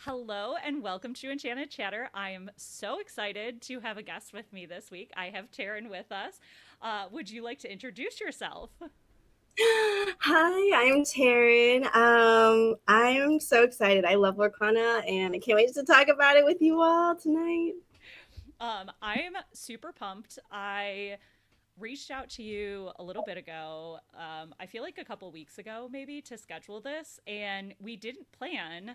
Hello and welcome to Enchanted Chatter. I am so excited to have a guest with me this week. I have Taryn with us. Would you like to introduce yourself? Hi, I'm Taryn. I'm so excited. I love Lorcana and I can't wait to talk about it with you all tonight. I'm super pumped. I reached out to you a little bit ago. I feel like a couple weeks ago, maybe, to schedule this, and we didn't plan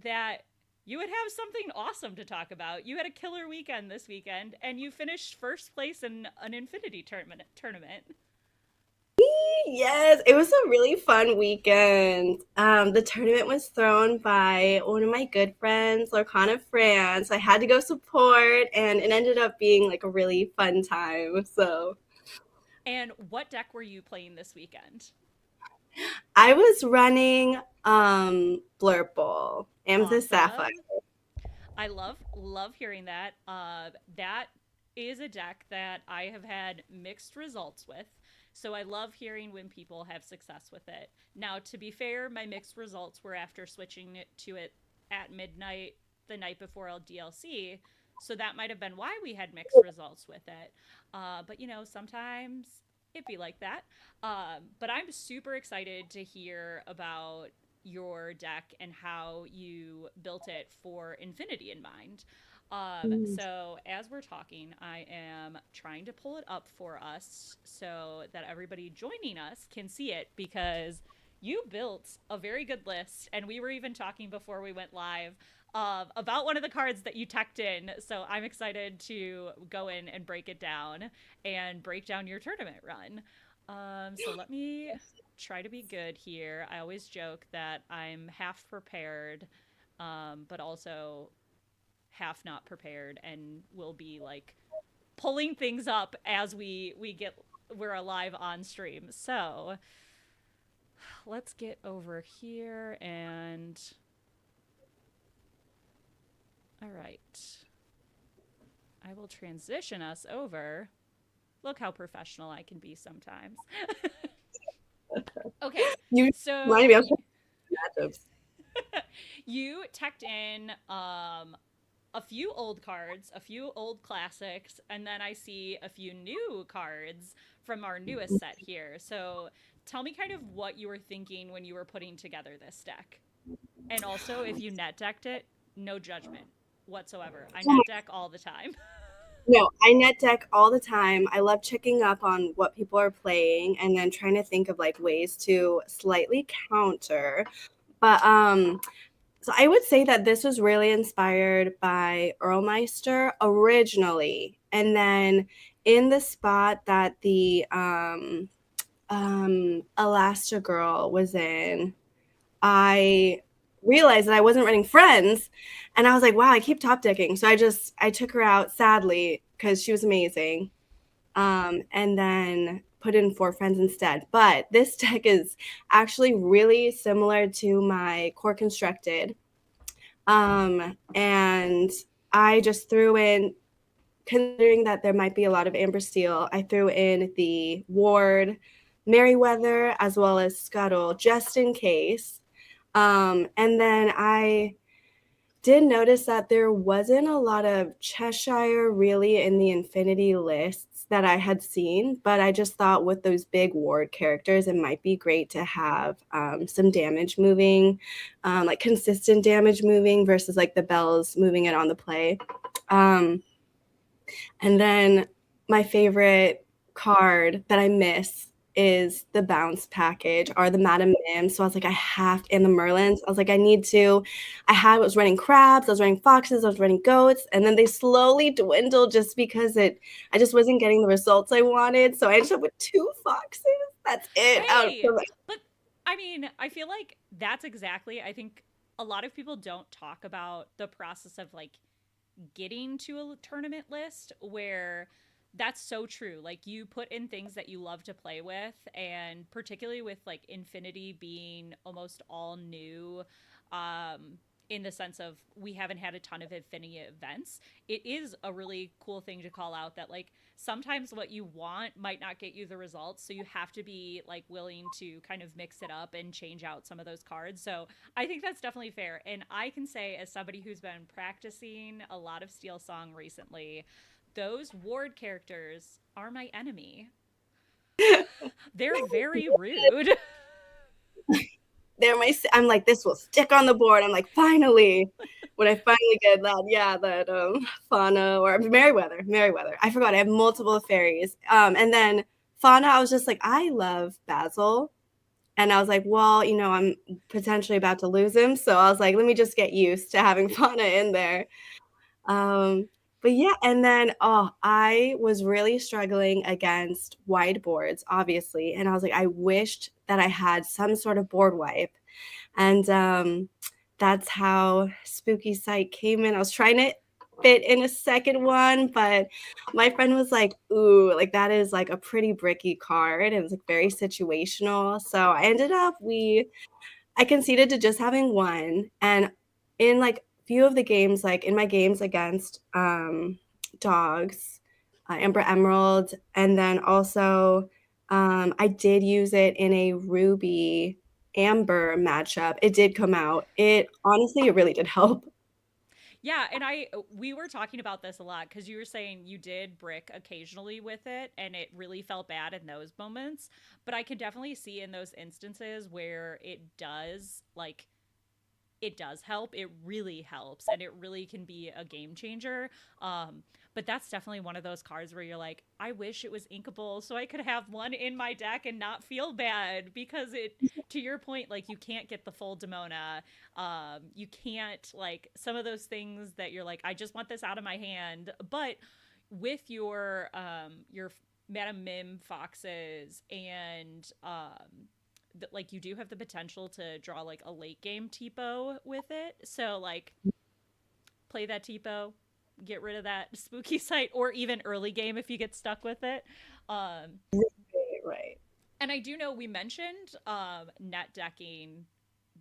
that you would have something awesome to talk about. You had a killer weekend this weekend, and you finished first place in an Infinity tournament. Yes, it was a really fun weekend. The tournament was thrown by one of my good friends, Lorcana France. So I had to go support, and it ended up being like a really fun time. So And what deck were you playing this weekend? I was running Blurple, Amethyst Sapphire. Awesome. I love hearing that. That is a deck that I have had mixed results with. So I love hearing when people have success with it. Now, to be fair, my mixed results were after switching it to it at midnight the night before LDLC. So that might have been why we had mixed results with it. But sometimes it be like that. But I'm super excited to hear about your deck and how you built it for infinity in mind. So as we're talking, I am trying to pull it up for us so that everybody joining us can see it because you built a very good list, and we were even talking before we went live about one of the cards that you teched in. So I'm excited to go in and break it down and break down your tournament run. So let me try to be good here. I always joke that I'm half prepared, but also half not prepared, and will be like pulling things up as we're alive on stream. So let's get over here and all right. I will transition us over. Look how professional I can be sometimes. Okay, You reminded so me of matchups. you teched in a few old cards, a few old classics, and then I see a few new cards from our newest set here. So tell me kind of what you were thinking when you were putting together this deck. And also, if you net decked it, no judgment whatsoever. I net deck all the time. No, I net deck all the time. I love checking up on what people are playing and then trying to think of like ways to slightly counter. But so I would say that this was really inspired by Earlmeister originally. And then in the spot that the Elastigirl was in, I realized that I wasn't running friends, and I was like, wow, I keep top decking. So I took her out sadly because she was amazing. And then put in four friends instead. But this deck is actually really similar to my core constructed. And I just threw in, considering that there might be a lot of Amber Steel, I threw in the Ward, Merryweather, as well as Scuttle, just in case. And then I did notice that there wasn't a lot of Cheshire really in the Infinity lists that I had seen, but I just thought with those big ward characters, it might be great to have some damage moving, like consistent damage moving versus like the bells moving it on the play. Um, and then my favorite card that I miss is the bounce package or the Madame Mim. So I was like, I have to, and the Merlins. I was like, I need to. Was running crabs, I was running foxes, I was running goats, and then they slowly dwindled just because I just wasn't getting the results I wanted. So I ended up with two foxes. That's it. Out Hey, of but I mean, I feel like that's exactly, I think a lot of people don't talk about the process of like getting to a tournament list where that's so true. Like you put in things that you love to play with, and particularly with like Infinity being almost all new, um in the sense of we haven't had a ton of Affinity events. It is a really cool thing to call out that like sometimes what you want might not get you the results, so you have to be like willing to kind of mix it up and change out some of those cards. So I think that's definitely fair. And I can say, as somebody who's been practicing a lot of Steel Song recently, those ward characters are my enemy. They're very rude. I'm like, this will stick on the board. I'm like, finally, when I finally get that, yeah, that Fauna or Merryweather. I forgot I have multiple fairies. And then Fauna, I was just like, I love Basil. And I was like, well, I'm potentially about to lose him. So I was like, let me just get used to having Fauna in there. Um, but yeah, and then I was really struggling against wide boards, obviously. And I was like, I wished that I had some sort of board wipe. And that's how Spooky Sight came in. I was trying to fit in a second one, but my friend was like, ooh, like that is like a pretty bricky card. It was like very situational. So I ended up I conceded to just having one. And in like few of the games, like in my games against dogs, Amber Emerald, and then also I did use it in a Ruby Amber matchup. It did come out. It really did help. Yeah, and we were talking about this a lot because you were saying you did brick occasionally with it and it really felt bad in those moments. But I can definitely see in those instances where it does help. It really helps and it really can be a game changer. But that's definitely one of those cards where you're like, I wish it was inkable so I could have one in my deck and not feel bad because to your point, like you can't get the full Demona. You can't like some of those things that you're like, I just want this out of my hand. But with your Madame Mim foxes and that like you do have the potential to draw like a late game tipo with it. So like play that tipo, get rid of that spooky sight, or even early game if you get stuck with it. Um, Right. and I do know we mentioned net decking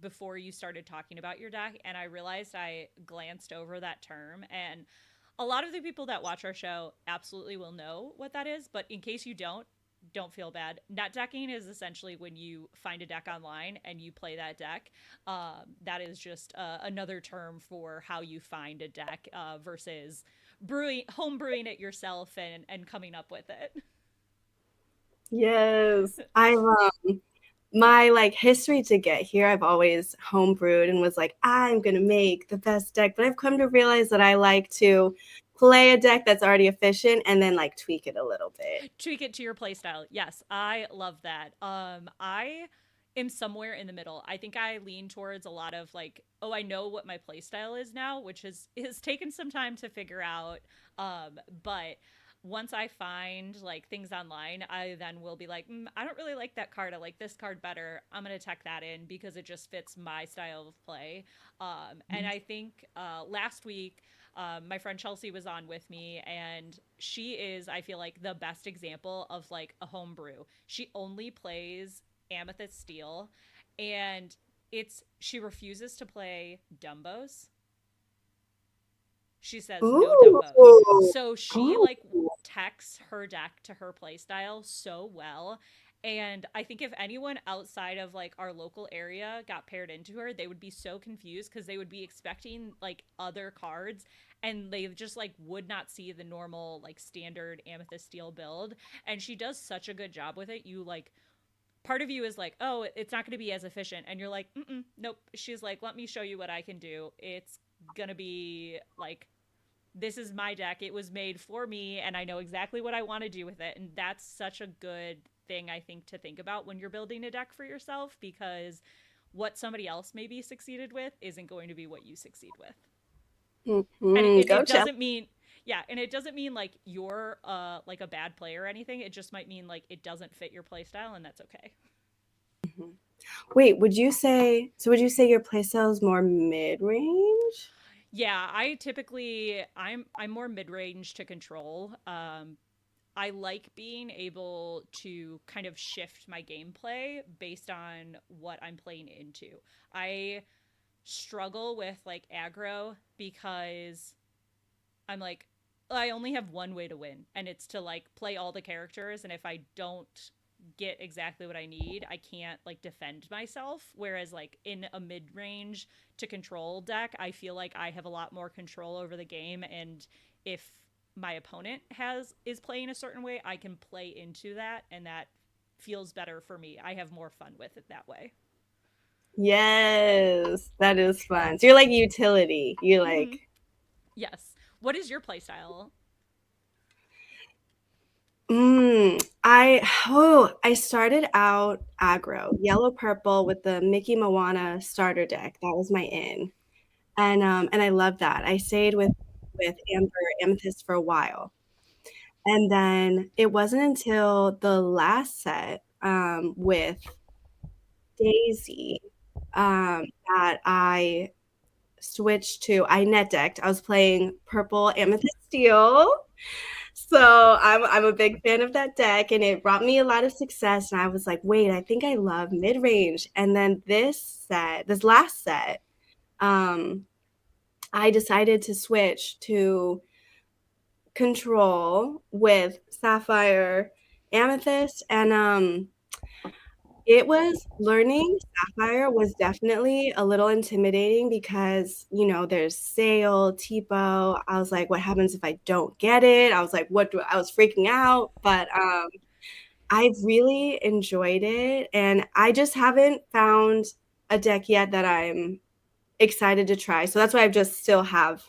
before you started talking about your deck, and I realized I glanced over that term. And a lot of the people that watch our show absolutely will know what that is, but in case you don't feel bad. Net decking is essentially when you find a deck online and you play that deck. That is just another term for how you find a deck versus home brewing it yourself and coming up with it. Yes. My like history to get here, I've always homebrewed and was like, I'm gonna make the best deck. But I've come to realize that I like to play a deck that's already efficient and then like tweak it a little bit. Tweak it to your playstyle. Yes, I love that. I am somewhere in the middle. I think I lean towards a lot of like, oh, I know what my playstyle is now, which is taken some time to figure out. But once I find like things online, I then will be like, I don't really like that card. I like this card better. I'm gonna tech that in because it just fits my style of play. And I think last week my friend Chelsea was on with me, and she is, I feel like, the best example of like a homebrew. She only plays Amethyst Steel, and she refuses to play Dumbos. She says no Dumbos. Ooh. So she Oh. like techs her deck to her playstyle so well. And I think if anyone outside of like our local area got paired into her, they would be so confused because they would be expecting like other cards and they just like would not see the normal like standard Amethyst Steel build. And she does such a good job with it. You like part of you is like, oh, it's not going to be as efficient. And you're like, nope. She's like, let me show you what I can do. It's going to be like, this is my deck. It was made for me, and I know exactly what I want to do with it. And that's such a good thing, I think, to think about when you're building a deck for yourself, because what somebody else maybe succeeded with isn't going to be what you succeed with. And Mm-hmm. Go it Chelsea. doesn't mean, yeah, and it doesn't mean like you're like a bad player or anything. It just might mean like it doesn't fit your play style, and that's okay. Wait, would you say your playstyle is more mid-range? Yeah, I'm more mid-range to control. I like being able to kind of shift my gameplay based on what I'm playing into. I struggle with like aggro because I'm like, I only have one way to win, and it's to like play all the characters. And if I don't get exactly what I need, I can't like defend myself. Whereas like in a mid range to control deck, I feel like I have a lot more control over the game. And if my opponent is playing a certain way, I can play into that, and that feels better for me. I have more fun with it that way. Yes, that is fun. So you're like utility. You Mm-hmm. like Yes. What is your playstyle? I started out aggro, yellow purple with the Mickey Moana starter deck. That was my in. And I loved that. I stayed with Amethyst for a while. And then it wasn't until the last set with Daisy that I net decked. I was playing purple Amethyst Steel. So I'm a big fan of that deck, and it brought me a lot of success. And I was like, wait, I think I love mid range. And then this last set, um, I decided to switch to control with Sapphire Amethyst, and it was learning Sapphire was definitely a little intimidating because, there's Sale, Tipo. I was like, what happens if I don't get it? I was like, I was freaking out, but I really enjoyed it, and I just haven't found a deck yet that I'm excited to try. So that's why I just still have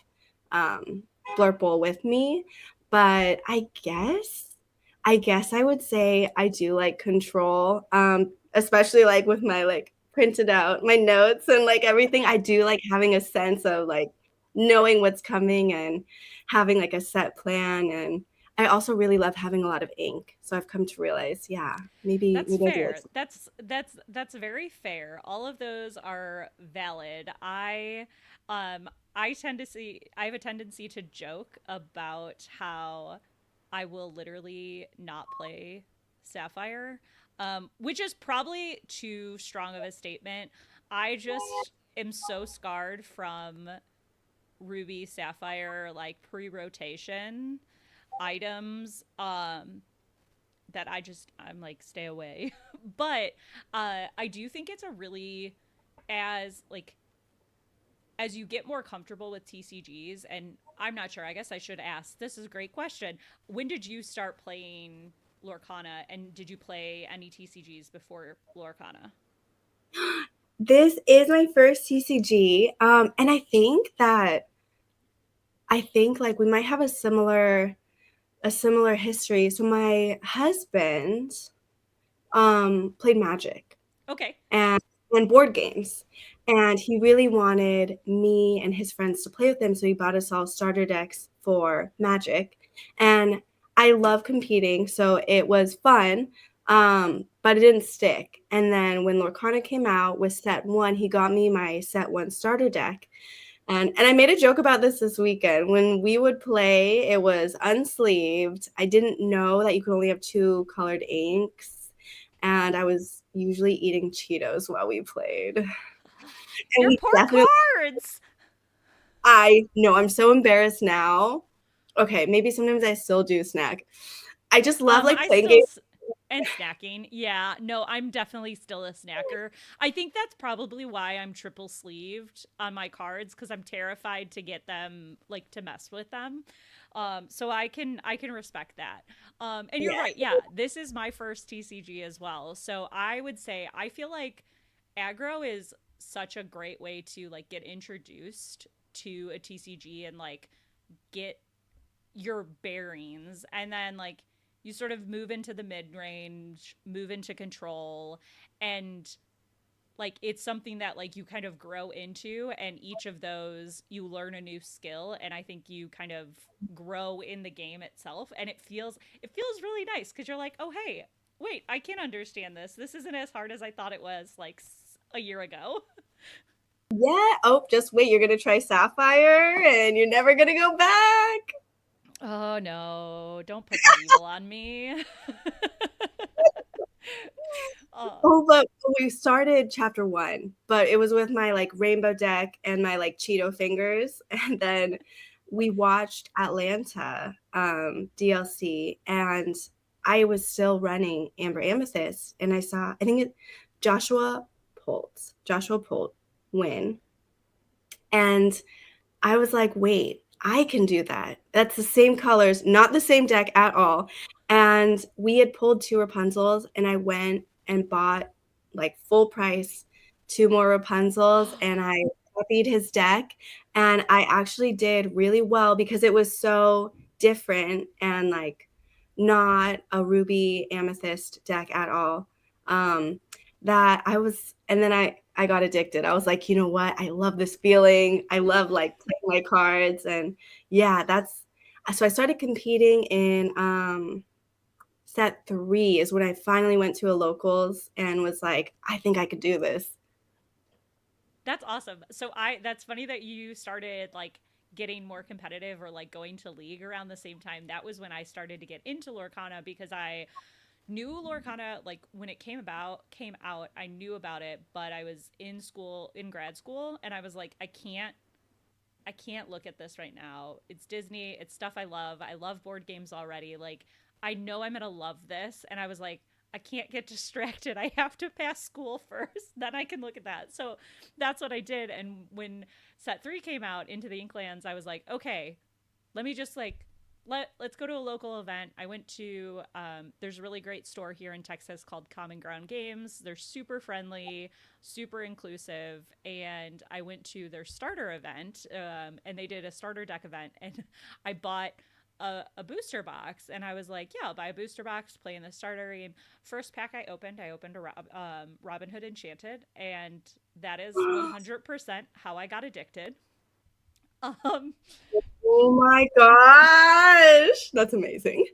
um, Blurple with me. But I guess I would say I do like control, especially like with my like printed out my notes and like everything. I do like having a sense of like knowing what's coming and having like a set plan. And I also really love having a lot of ink. So I've come to realize, yeah, maybe That's maybe I do like fair. That's very fair. All of those are valid. I have a tendency to joke about how I will literally not play Sapphire, which is probably too strong of a statement. I just am so scarred from Ruby Sapphire like pre-rotation items that I'm like stay away. But I do think it's a really as like as you get more comfortable with TCGs, and I'm not sure, I guess I should ask. This is a great question. When did you start playing Lorcana, and did you play any TCGs before Lorcana? this is my first TCG. And I think like we might have a similar history. So my husband played Magic Okay. and board games, and he really wanted me and his friends to play with him, so he bought us all starter decks for Magic. And I love competing, so it was fun. But it didn't stick. And then when Lorcana came out with set one, he got me my set one starter deck. And I made a joke about this weekend. When we would play, it was unsleeved. I didn't know that you could only have two colored inks, and I was usually eating Cheetos while we played. And Your we poor definitely cards. I know, I'm so embarrassed now. Okay, maybe sometimes I still do snack. I just love like I playing still games. and snacking. Yeah, no, I'm definitely still a snacker. I think that's probably why I'm triple sleeved on my cards, because I'm terrified to get them like to mess with them. So I can respect that. And you're Yeah. right. Yeah, this is my first TCG as well. So I would say I feel like aggro is such a great way to like get introduced to a TCG and like get your bearings, and then like you sort of move into the mid range, move into control, and like it's something that like you kind of grow into, and each of those you learn a new skill, and I think you kind of grow in the game itself, and it feels really nice because you're like, oh hey, wait, I can understand this. This isn't as hard as I thought it was like a year ago. Yeah. Oh, just wait. You're gonna try Sapphire, and you're never gonna go back. Oh no, don't put that evil on me. Oh, Oh, but we started chapter 1, but it was with my, like, rainbow deck and my, like, Cheeto fingers, and then we watched Atlanta, DLC, and I was still running Amber Amethyst, and I think Joshua Polt win, and I was like, "Wait, I can do that." That's the same colors, not the same deck at all, and we had pulled 2 Rapunzels, and I went and bought, like, full price 2 more Rapunzels, and I copied his deck, and I actually did really well because it was so different and, like, not a ruby amethyst deck at all, that I was and then I got addicted. I was like, "You know what? I love this feeling. I love, like, playing my cards," and yeah, that's so I started competing in, set 3 is when I finally went to a locals and was like, "I think I could do this." that's awesome. That's funny that you started like getting more competitive or like going to league around the same time. That was when I started to get into Lorcana because I knew Lorcana like when it came out, I knew about it, but I was in grad school, and I was like, I can't look at this right now. It's Disney, it's stuff I love. I love board games already. Like, I know I'm going to love this. And I was like, I can't get distracted. I have to pass school first. Then I can look at that. So that's what I did. And when set 3 came out into the Inklands, I was like, okay, let me just like let's go to a local event. I went to there's a really great store here in Texas called Common Ground Games. They're super friendly, super inclusive, and I went to their starter event, and they did a starter deck event, and I bought a booster box, and I was like, yeah, I'll buy a booster box, play in the starter game. First pack I opened a Robin Hood Enchanted, and that is 100% how I got addicted. Um, Oh my gosh, that's amazing.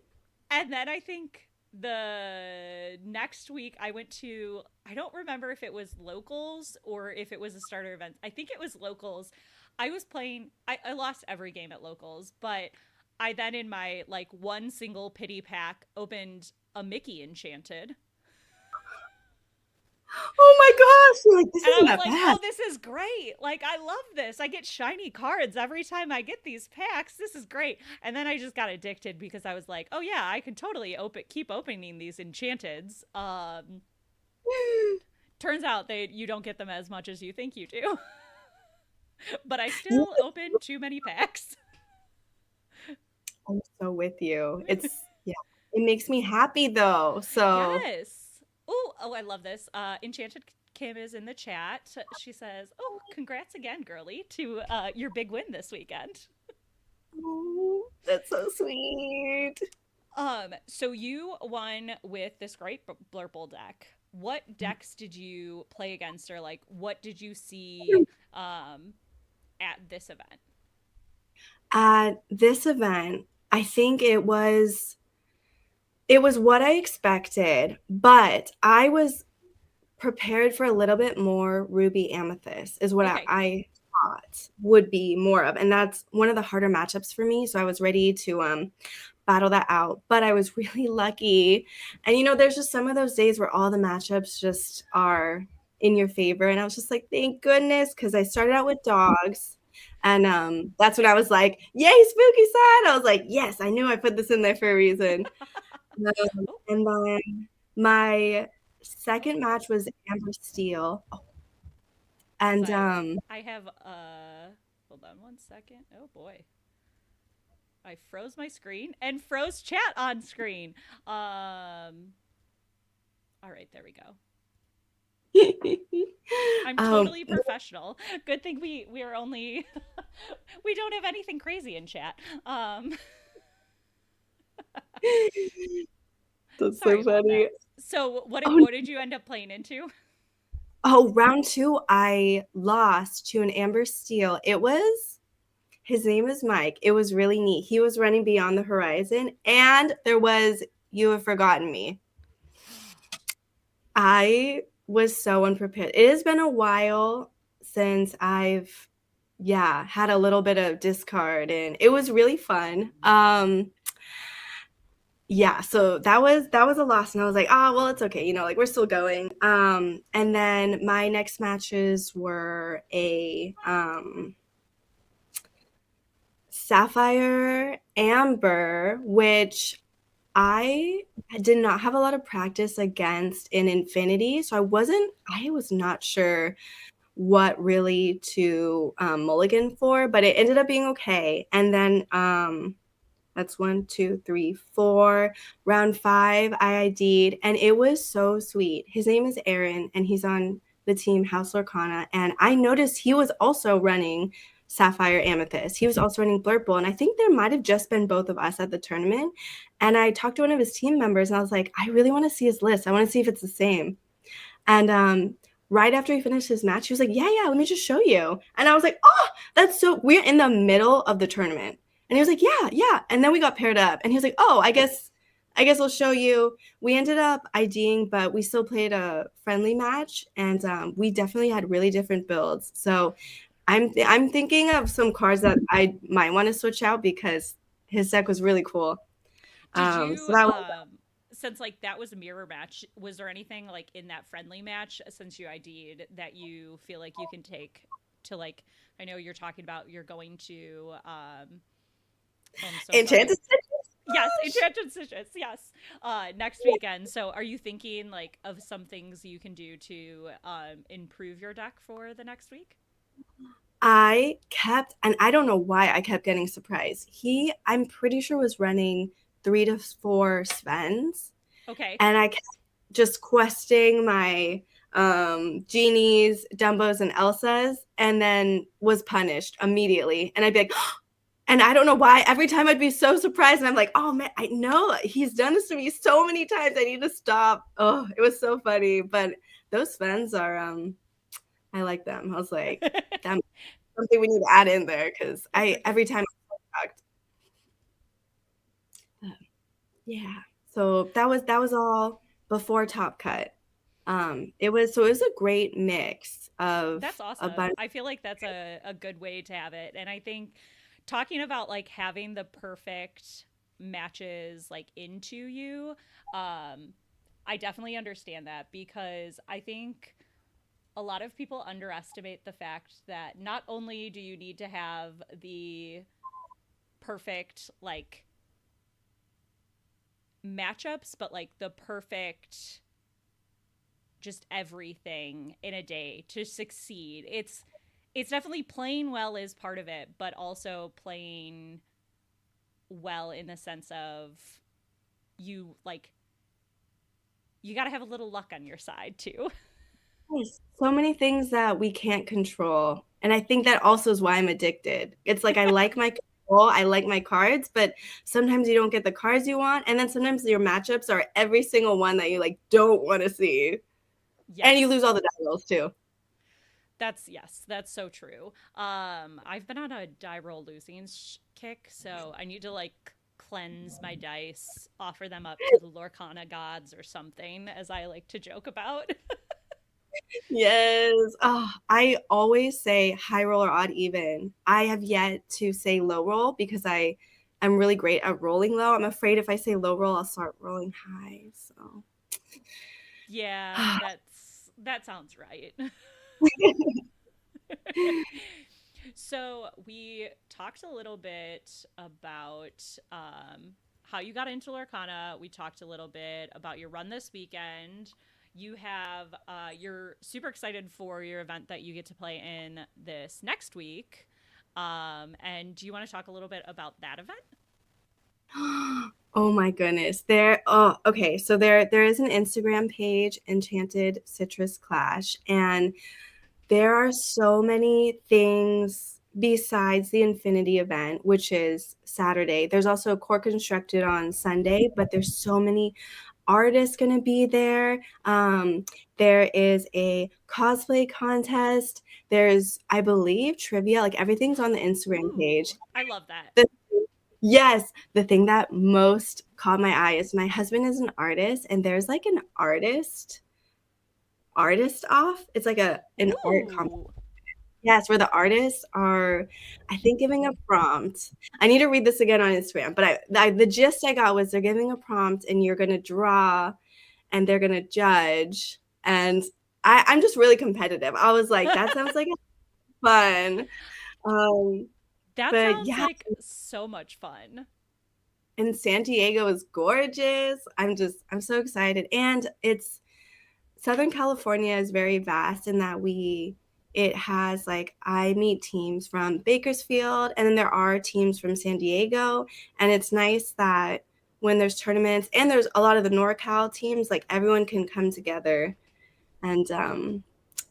And then I think the next week I went to, I don't remember if it was locals or if it was a starter event. I think it was locals. I was playing, I lost every game at locals, but I then in my like one single pity pack opened a Mickey Enchanted. Oh my gosh, you're like, "This And I isn't was that like, bad." oh, this is great. Like, I love this. I get shiny cards every time I get these packs. This is great. And then I just got addicted because I was like, oh, yeah, I can totally keep opening these enchanteds. Turns out you don't get them as much as you think you do. But I You still open too many packs. I'm so with you. It's yeah, it makes me happy though, so Yes. Oh, I love this. Enchanted Kim is in the chat. She says, oh, congrats again, girly, to your big win this weekend. oh, that's so sweet. So you won with this great Blurple deck. What decks did you play against, or like what did you see at this event? At this event, I think it was what I expected, but I was prepared for a little bit more ruby amethyst is what Okay. I thought would be more of, and that's one of the harder matchups for me, so I was ready to, battle that out, but I was really lucky, and, there's just some of those days where all the matchups just are in your favor, and I was just like, "Thank goodness," because I started out with dogs, and, that's when I was like, "Yay, spooky side!" I was like, "Yes, I knew I put this in there for a reason." Oh, And then my second match was Amber Steel, as and, I have hold on one second. Oh boy. I froze my screen and froze chat on screen. All right, there we go. I'm um, totally professional. Good thing we are only we don't have anything crazy in chat. that's Sorry so about funny. that. So Oh, what did you end up playing into? oh, round 2, I lost to an Amber Steel. His name is Mike. It was really neat. He was running Beyond the Horizon, and there was You Have Forgotten Me. I was so unprepared. It has been a while since I've, yeah, had a little bit of discard, and it was really fun. yeah, so that was a loss, and I was like, oh well, it's okay, like we're still going. And then my next matches were a Sapphire Amber, which I did not have a lot of practice against in Infinity, so I was not sure what really to mulligan for, but it ended up being okay. And then that's 1, 2, 3, 4. Round 5, I ID'd, and it was so sweet. His name is Aaron, and he's on the team House Lorcana. And I noticed he was also running Sapphire Amethyst. He was also running Blurple, and I think there might have just been both of us at the tournament. And I talked to one of his team members, and I was like, I really want to see his list. I want to see if it's the same. And right after he finished his match, he was like, yeah, let me just show you. And I was like, oh, that's so we're in the middle of the tournament. And he was like, yeah. And then we got paired up. And he was like, oh, I guess I'll show you. We ended up IDing, but we still played a friendly match, and we definitely had really different builds. So I'm thinking of some cards that I might want to switch out because his deck was really cool. Did So you that was since like that was a mirror match, was there anything like in that friendly match since you ID'd that you feel like you can take to like I know you're talking about you're going to oh, I'm so sorry. Enchanted. Yes, Enchanted Stitches. Yes, next weekend. So, are you thinking like of some things you can do to improve your deck for the next week? And I don't know why I kept getting surprised. I'm pretty sure was running 3 to 4 Svens, Okay. and I kept just questing my genies, Dumbos, and Elsas, and then was punished immediately. And I'd be like, and I don't know why. Every time I'd be so surprised, and I'm like, oh man, I know he's done this to me so many times. I need to stop. Oh, it was so funny. But those Svens are, I like them. I was like, that something we need to add in there because I every time I'm shocked. Yeah. So that was all before Top Cut. It was a great mix of That's a awesome. bunch. I feel like that's a good way to have it. And I think talking about like having the perfect matches like into you, I definitely understand that because I think a lot of people underestimate the fact that not only do you need to have the perfect like matchups, but like the perfect just everything in a day to succeed. It's definitely playing well is part of it, but also playing well in the sense of you like you got to have a little luck on your side too. There's so many things that we can't control. And I think that also is why I'm addicted. It's like I like my control, I like my cards, but sometimes you don't get the cards you want. And then sometimes your matchups are every single one that you like don't want to see. And you Yes. lose all the die rolls too. That's so true. I've been on a die roll losing kick, so I need to like cleanse my dice, offer them up to the Lorcana gods or something, as I like to joke about. Yes. Oh, I always say high roll or odd even. I have yet to say low roll because I'm really great at rolling low. I'm afraid if I say low roll, I'll start rolling high. So Yeah, that sounds right. So we talked a little bit about how you got into Lorcana. We talked a little bit about your run this weekend. You're super excited for your event that you get to play in this next week. And do you want to talk a little bit about that event? oh my goodness. Okay. So there is an Instagram page, Enchanted Citrus Clash, and there are so many things besides the Infinity event, which is Saturday. There's also Core Constructed on Sunday, but there's so many artists going to be there. There is a cosplay contest. There's, I believe, trivia. Like everything's on the Instagram page. Ooh, I love that. The Yes, the thing that most caught my eye is my husband is an artist, and there's like an artist off. It's like an art competition. Ooh, Yes, where the artists are, I think, giving a prompt. I need to read this again on Instagram, but the gist I got was they're giving a prompt and you're gonna draw and they're gonna judge. And I'm just really competitive. I was like, that sounds like fun. Um, That but sounds yeah, like so much fun. and San Diego is gorgeous. I'm so excited. And it's Southern California is very vast in that it has like I meet teams from Bakersfield and then there are teams from San Diego, and it's nice that when there's tournaments and there's a lot of the NorCal teams, like everyone can come together and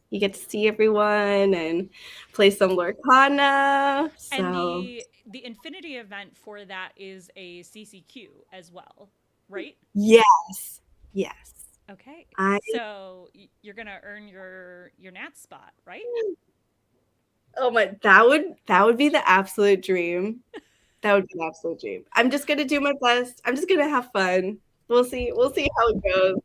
you get to see everyone and play some Lorcana. And So the Infinity event for that is a CCQ as well, right? yes, yes. Okay. I So you're going to earn your Nats spot, right? Oh my, that would be the absolute dream. That would be an absolute dream. I'm just gonna do my best. I'm just gonna have fun. We'll see how it goes.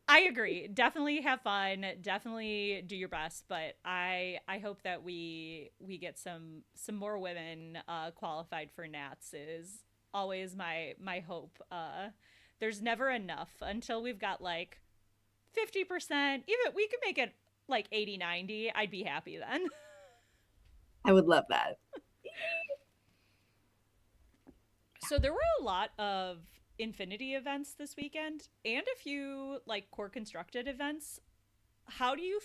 I agree. Definitely have fun. Definitely do your best. But I hope that we get some more women qualified for Nats is always my hope. There's never enough until we've got like 50%. Even we could make it like 80-90. I'd be happy then. I would love that. So there were a lot of Infinity events this weekend and a few like core constructed events. How do you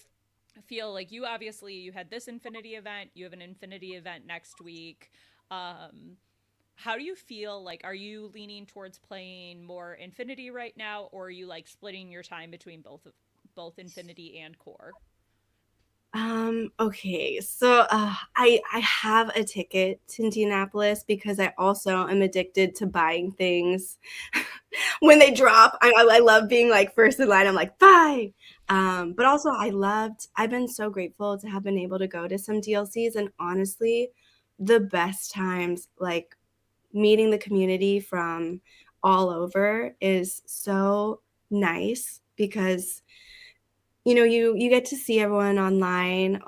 feel like you obviously you had this Infinity event, you have an Infinity event next week. Um how do you feel like are you leaning towards playing more Infinity right now or are you like splitting your time between both Infinity and core? Okay. So I have a ticket to Indianapolis because I also am addicted to buying things when they drop. I love being like first in line. I'm like, buy. But also I've been so grateful to have been able to go to some DLCs, and honestly, the best times, like meeting the community from all over is so nice because you get to see everyone online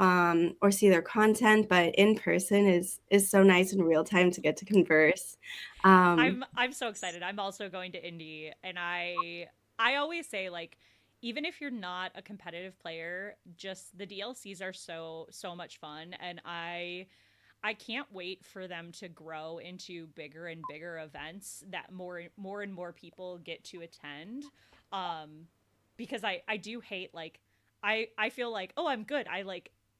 or see their content, but in person is so nice in real time to get to converse. um I'm so excited. I'm also going to Indy and I always say like even if you're not a competitive player, just the DLCs are so much fun and I can't wait for them to grow into bigger and bigger events that more and more people get to attend. Um because I do hate like I feel like, "Oh, I'm good.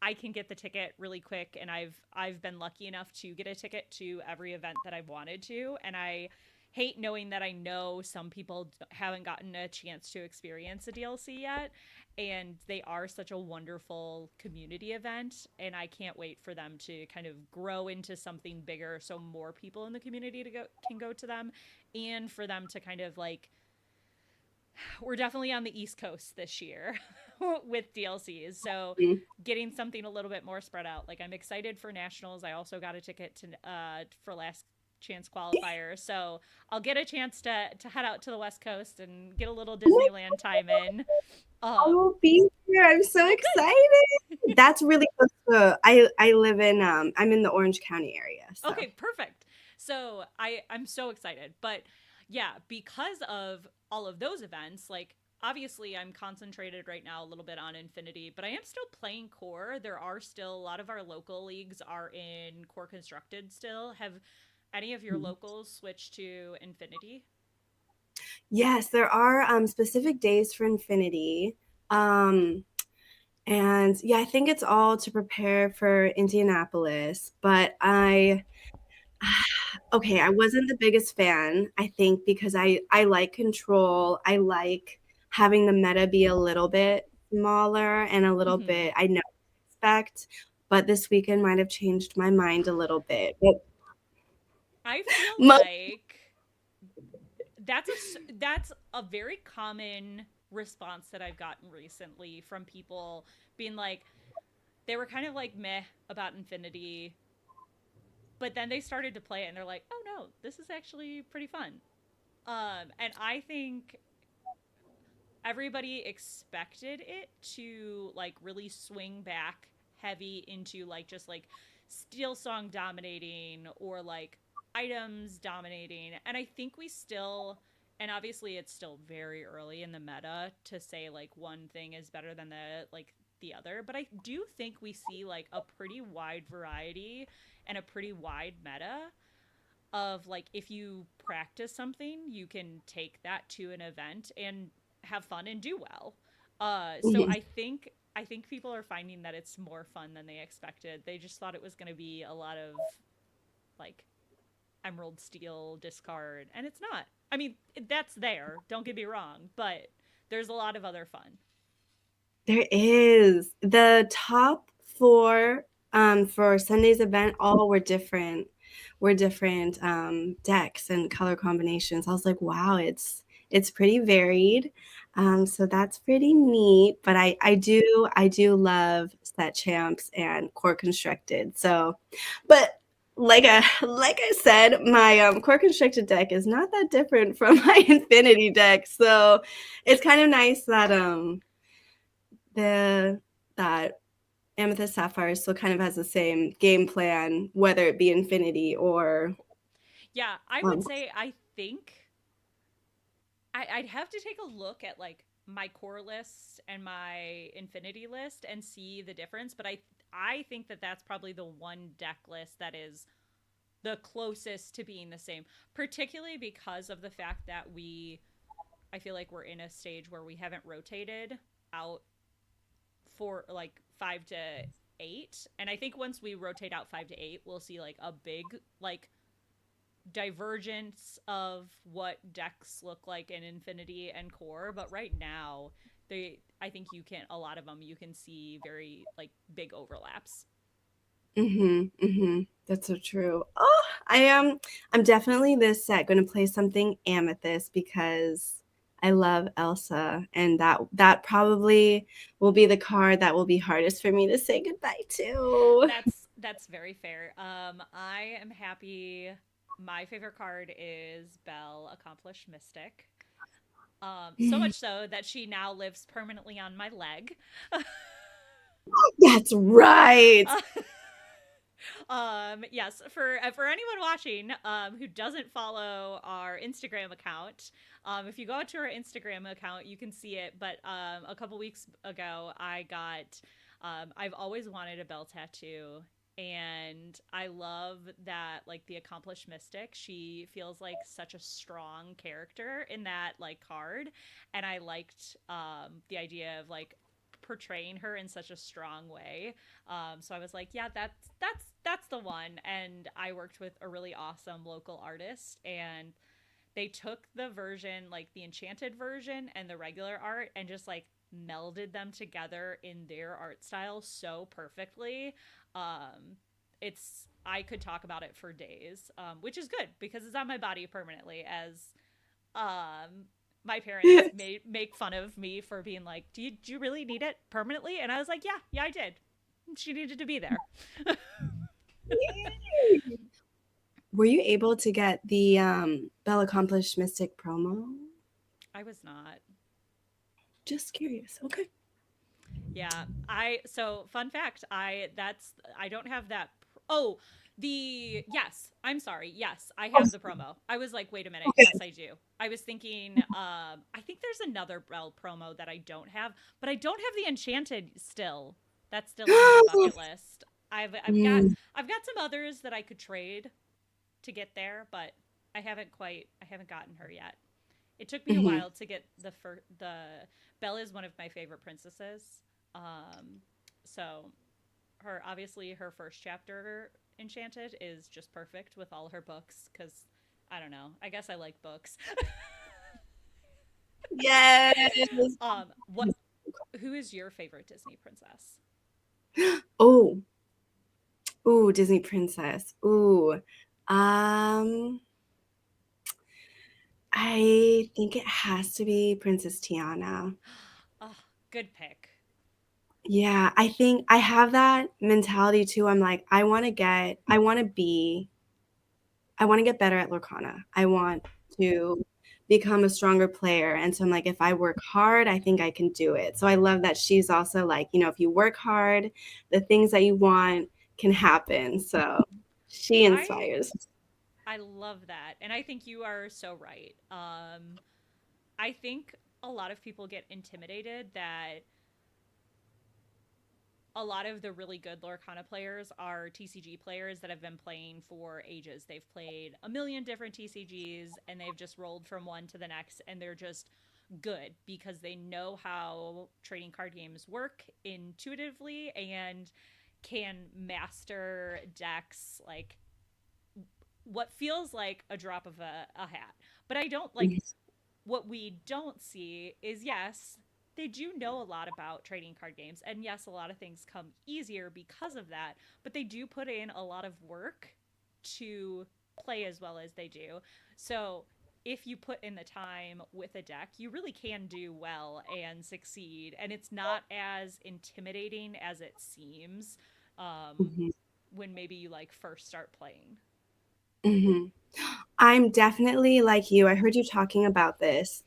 I can get the ticket really quick and I've been lucky enough to get a ticket to every event that I've wanted to and I hate knowing that I know some people haven't gotten a chance to experience a DLC yet and they are such a wonderful community event and I can't wait for them to kind of grow into something bigger so more people in the community can go to them and for them to kind of like we're definitely on the East Coast this year with DLCs. So getting something a little bit more spread out. Like I'm excited for nationals. I also got a ticket to for last chance qualifier. So I'll get a chance to head out to the West Coast and get a little Disneyland time in. I will be here. I'm so Oh good. excited. That's really close to I live in I'm in the Orange County area. So Okay, perfect. So I'm so excited. But yeah, because of all of those events, like obviously I'm concentrated right now a little bit on Infinity, but I am still playing core. There are still a lot of our local leagues are in core constructed still. Have any of your locals switched to Infinity? yes, there are specific days for Infinity. Um and yeah, I think it's all to prepare for Indianapolis, but okay, I wasn't the biggest fan, I think, because I like control. I like having the meta be a little bit smaller and a little Mm-hmm. bit I know what to expect, but this weekend might have changed my mind a little bit. But I feel mo like that's a very common response that I've gotten recently from people being like they were kind of like meh about Infinity, but then they started to play it and they're like, "Oh no, this is actually pretty fun." And I think everybody expected it to like really swing back heavy into like just like steel song dominating or like items dominating. And I think we still, and obviously it's still very early in the meta to say like one thing is better than the other, but I do think we see like a pretty wide variety and a pretty wide meta of like if you practice something, you can take that to an event and have fun and do well. So Mhm. I think people are finding that it's more fun than they expected. They just thought it was going to be a lot of like emerald steel discard, and it's not. I mean, that's there. Don't get me wrong, but there's a lot of other fun. There is. The top 4, for Sunday's event all were different, decks and color combinations. I was like, "Wow, it's pretty varied." So that's pretty neat, but I do love set champs and core constructed. So, but like I said, my, core constructed deck is not that different from my infinity deck, so it's kind of nice that, the that Amethyst Sapphire still kind of has the same game plan, whether it be Infinity or Yeah, I would um, say I think I'd have to take a look at like my core list and my infinity list and see the difference, but I think that that's probably the one deck list that is the closest to being the same, particularly because of the fact that I feel like we're in a stage where we haven't rotated out for like 5 to 8, and I think once we rotate out 5 to 8, we'll see like a big like divergence of what decks look like in Infinity and Core, but right now I think you can a lot of them you can see very like big overlaps. That's so true. Oh, I'm definitely this set going to play something Amethyst because I love Elsa, and that probably will be the card that will be hardest for me to say goodbye to. That's very fair. I am happy. My favorite card is Belle, Accomplished Mystic. So much so that she now lives permanently on my leg. That's right. Yes, for anyone watching who doesn't follow our Instagram account, if you go to our Instagram account, you can see it. But a couple weeks ago, I got. I've always wanted a bell tattoo, and I love that like the accomplished mystic. She feels like such a strong character in that like card, and I liked the idea of like portraying her in such a strong way. So I was like, yeah, that's the one. And I worked with a really awesome local artist, and they took the version, like the enchanted version and the regular art, and just like melded them together in their art style so perfectly. It's I could talk about it for days, which is good because it's on my body permanently. As um, my parents make fun of me for being like, do you really need it permanently? And I was like, yeah, I did. She needed to be there. Were you able to get the Belle Accomplished Mystic promo? I was not. Just curious. Okay. Yeah, I so fun fact, I don't have that. Oh, the yes, I'm sorry. Yes, I Oh, have the promo. I was like, wait a minute. okay. Yes, I do. I was thinking I think there's another Bell promo that I don't have, but I don't have the Enchanted still. That's still on my bucket list. Mm, I've got some others that I could trade to get there, but I haven't gotten her yet. It took me a mhm. while to get the Belle is one of my favorite princesses. Um, so her obviously her first chapter Enchanted is just perfect with all her books because I don't know. I guess I like books. Yes. What? Who is your favorite Disney princess? Oh, ooh, Disney princess. Ooh. Um, I think it has to be Princess Tiana. Oh, good pick. Yeah, I think I have that mentality too. I'm like, I want to get better at Lorcana. I want to become a stronger player. And so I'm like, if I work hard, I think I can do it. So I love that she's also like, if you work hard, the things that you want can happen. So she I inspires. I love that. And I think you are so right. I think a lot of people get intimidated that a lot of the really good Lorcana players are TCG players that have been playing for ages. They've played a million different TCGs and they've just rolled from one to the next and they're just good because they know how trading card games work intuitively and can master decks like what feels like a drop of a hat. But I don't like what we don't see is yes, they do know a lot about trading card games. And yes, a lot of things come easier because of that, but they do put in a lot of work to play as well as they do. So if you put in the time with a deck, you really can do well and succeed. And it's not as intimidating as it seems Mhm. when maybe you like first start playing. Mhm. I'm definitely like you. I heard you talking about this.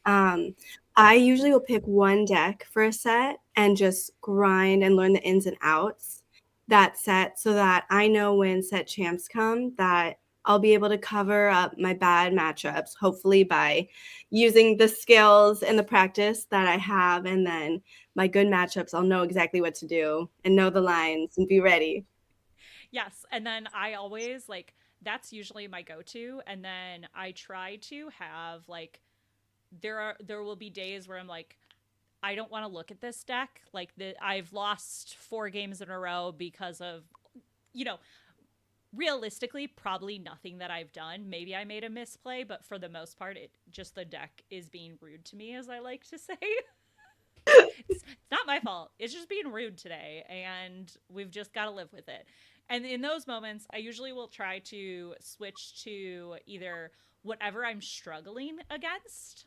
I usually will pick one deck for a set and just grind and learn the ins and outs that set so that I know when set champs come that I'll be able to cover up my bad matchups, hopefully by using the skills and the practice that I have. And then my good matchups, I'll know exactly what to do and know the lines and be ready. Yes, and then I always like that's usually my go-to and then I try to have like there will be days where I'm like I don't want to look at this deck like I've lost 4 games in a row because of you know realistically probably nothing that I've done. Maybe I made a misplay, but for the most part it just the deck is being rude to me as I like to say. It's not my fault. It's just being rude today, and we've just got to live with it. And in those moments, I usually will try to switch to either whatever I'm struggling against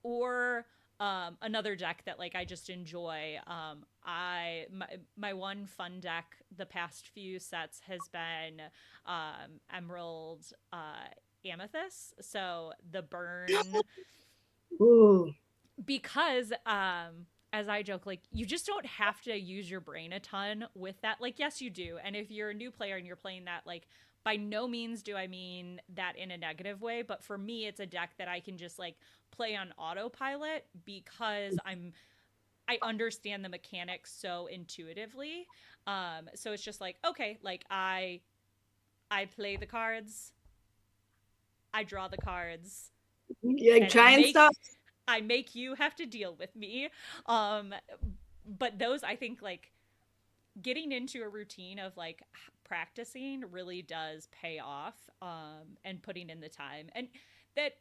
or another deck that like I just enjoy. My one fun deck the past few sets has been Emerald Amethyst. So the burn Ooh. because as I joke, like you just don't have to use your brain a ton with that. Like, yes, you do. And if you're a new player and you're playing that, like by no means do I mean that in a negative way, but for me it's a deck that I can just like play on autopilot because I understand the mechanics so intuitively. So it's just like, okay, like I play the cards, I draw the cards, Yeah, and try and stop. I make you have to deal with me. Um, but those I think like getting into a routine of like practicing really does pay off and putting in the time. And that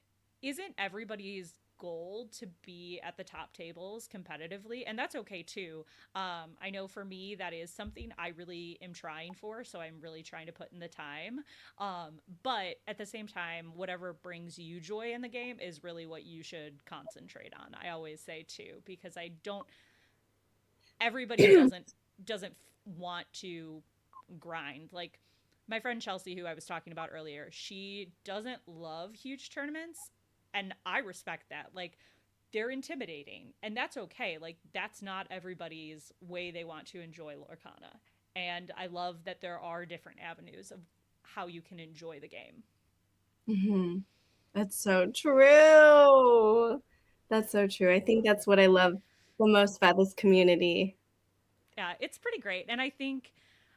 isn't everybody's goal to be at the top tables competitively, and that's okay too. I know for me that is something I really am trying for, so I'm really trying to put in the time. But at the same time, whatever brings you joy in the game is really what you should concentrate on. I always say too, because I don't everybody doesn't want to grind. Like my friend Chelsea, who I was talking about earlier, she doesn't love huge tournaments, and I respect that. Like they're intimidating, and that's okay. Like that's not everybody's way they want to enjoy Lorcana. And I love that there are different avenues of how you can enjoy the game. Mhm. That's so true. That's so true. I think that's what I love the most about this community. Yeah, it's pretty great. And I think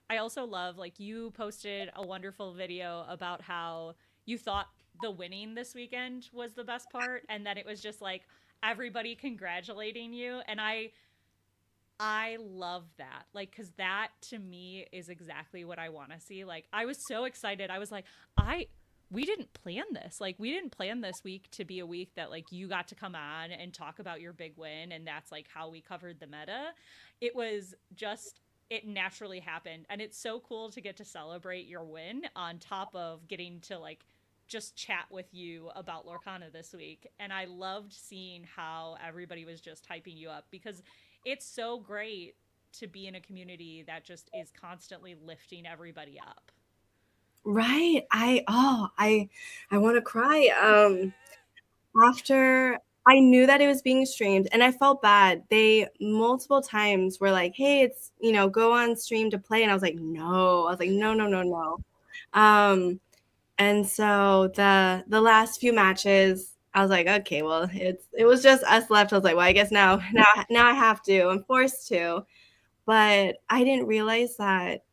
I also love like you posted a wonderful video about how you thought the winning this weekend was the best part and that it was just like everybody congratulating you and I love that. Like cuz that to me is exactly what I want to see. Like I was so excited. I was like I we didn't plan this. Like we didn't plan this week to be a week that like you got to come on and talk about your big win and that's like how we covered the meta. It was just it naturally happened and it's so cool to get to celebrate your win on top of getting to like just chat with you about Lorcana this week. And I loved seeing how everybody was just hyping you up because it's so great to be in a community that just is constantly lifting everybody up. Right? I want to cry. after I knew that it was being streamed and I felt bad. They multiple times were like, "Hey, it's, go on stream to play." And I was like, "No." I was like, "No, no, no, no." Um, and so the last few matches, I was like, "Okay, well, it was just us left." I was like, "Well, I guess now I have to. I'm forced to." But I didn't realize that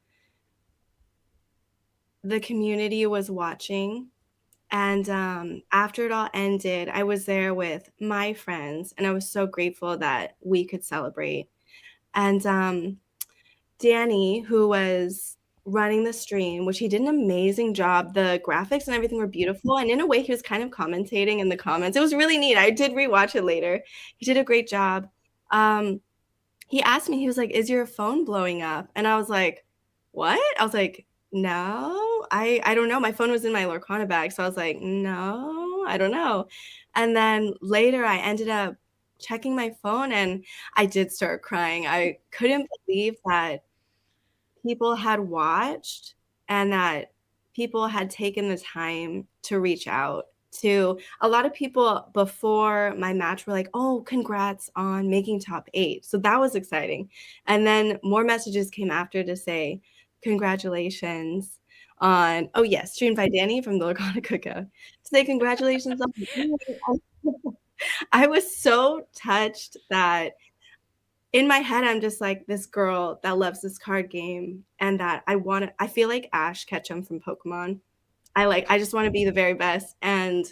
the community was watching. And after it all ended, I was there with my friends, and I was so grateful that we could celebrate. And Danny, who was running the stream, which he did an amazing job. The graphics and everything were beautiful. And in a way, he was kind of commentating in the comments. It was really neat. I did rewatch it later. He did a great job. Um, he asked me, he was like, "Is your phone blowing up?" And I was like, "What?" I was like, "No, I don't know." My phone was in my Lorcana bag. So I was like, "No, I don't know." And then later I ended up checking my phone and I did start crying. I couldn't believe that people had watched and that people had taken the time to reach out to a lot of people before my match were like, "Oh, congrats on making top 8." So that was exciting. And then more messages came after to say, "Congratulations on," oh yes, streamed by Danny from the Lagana Cookout. To say congratulations on I was so touched that in my head, I'm just like this girl that loves this card game and that I feel like Ash Ketchum from Pokemon. I just want to be the very best. And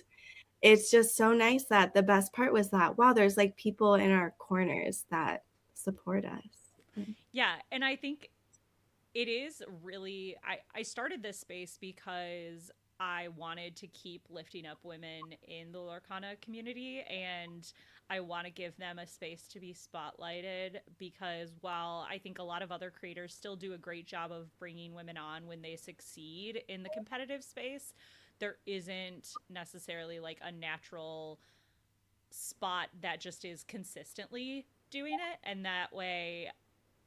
it's just so nice that the best part was that, wow, there's like people in our corners that support us. Yeah, and I think it is really I started this space because I wanted to keep lifting up women in the Lorcana community, and I want to give them a space to be spotlighted because while I think a lot of other creators still do a great job of bringing women on when they succeed in the competitive space, there isn't necessarily like a natural spot that just is consistently doing it. And that way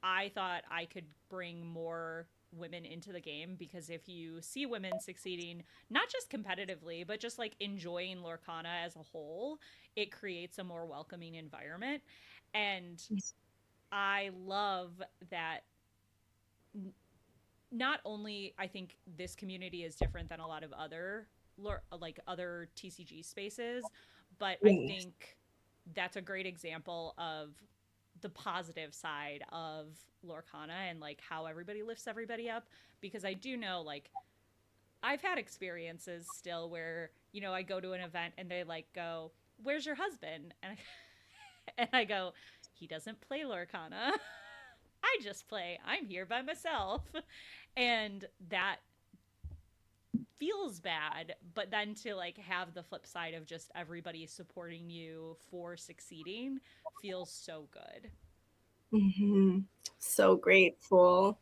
I thought I could bring more women into the game because if you see women succeeding, not just competitively, but just like enjoying Lorcana as a whole, it creates a more welcoming environment. And I love that not only I think this community is different than a lot of other like other TCG spaces, but I Yes. think that's a great example of the positive side of Lorcana and like how everybody lifts everybody up because I do know like I've had experiences still where I go to an event and they like go, "Where's your husband?" And I go, "He doesn't play Lorcana. I just play. I'm here by myself." And that feels bad, but then to like have the flip side of just everybody supporting you for succeeding feels so good. Mhm. So grateful.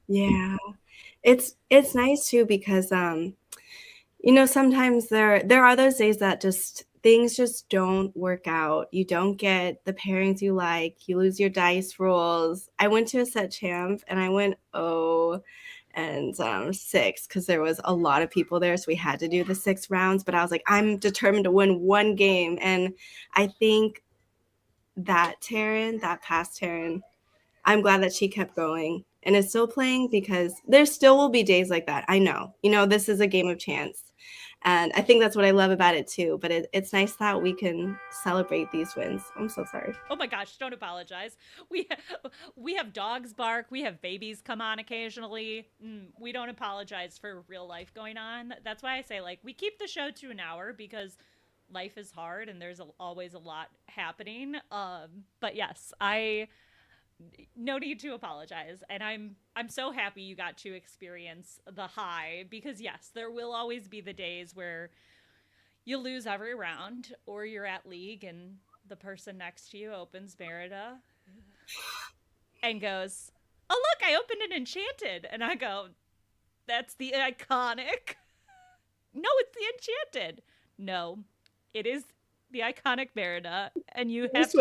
Yeah. It's nice too because sometimes there are those days that just things just don't work out. You don't get the pairings you like. You lose your dice rolls. I went to a set champ and I went 0 and 6 because there was a lot of people there, so we had to do the 6 rounds. But I was like, I'm determined to win one game, and I think that Taryn, that past Taryn, I'm glad that she kept going and is still playing because there still will be days like that. I know. This is a game of chance. And I think that's what I love about it too. But it's nice that we can celebrate these wins. I'm so sorry. Oh my gosh, don't apologize. We have dogs bark, we have babies come on occasionally. We don't apologize for real life going on. That's why I say like we keep the show to an hour because life is hard and there's always a lot happening. But yes, I no need to apologize, and I'm so happy you got to experience the high because yes, there will always be the days where you lose every round or you're at league and the person next to you opens Merida and goes, "Oh, look, I opened an Enchanted." And I go, "That's the iconic." No, it's the Enchanted. No, it is the iconic Merida. And you have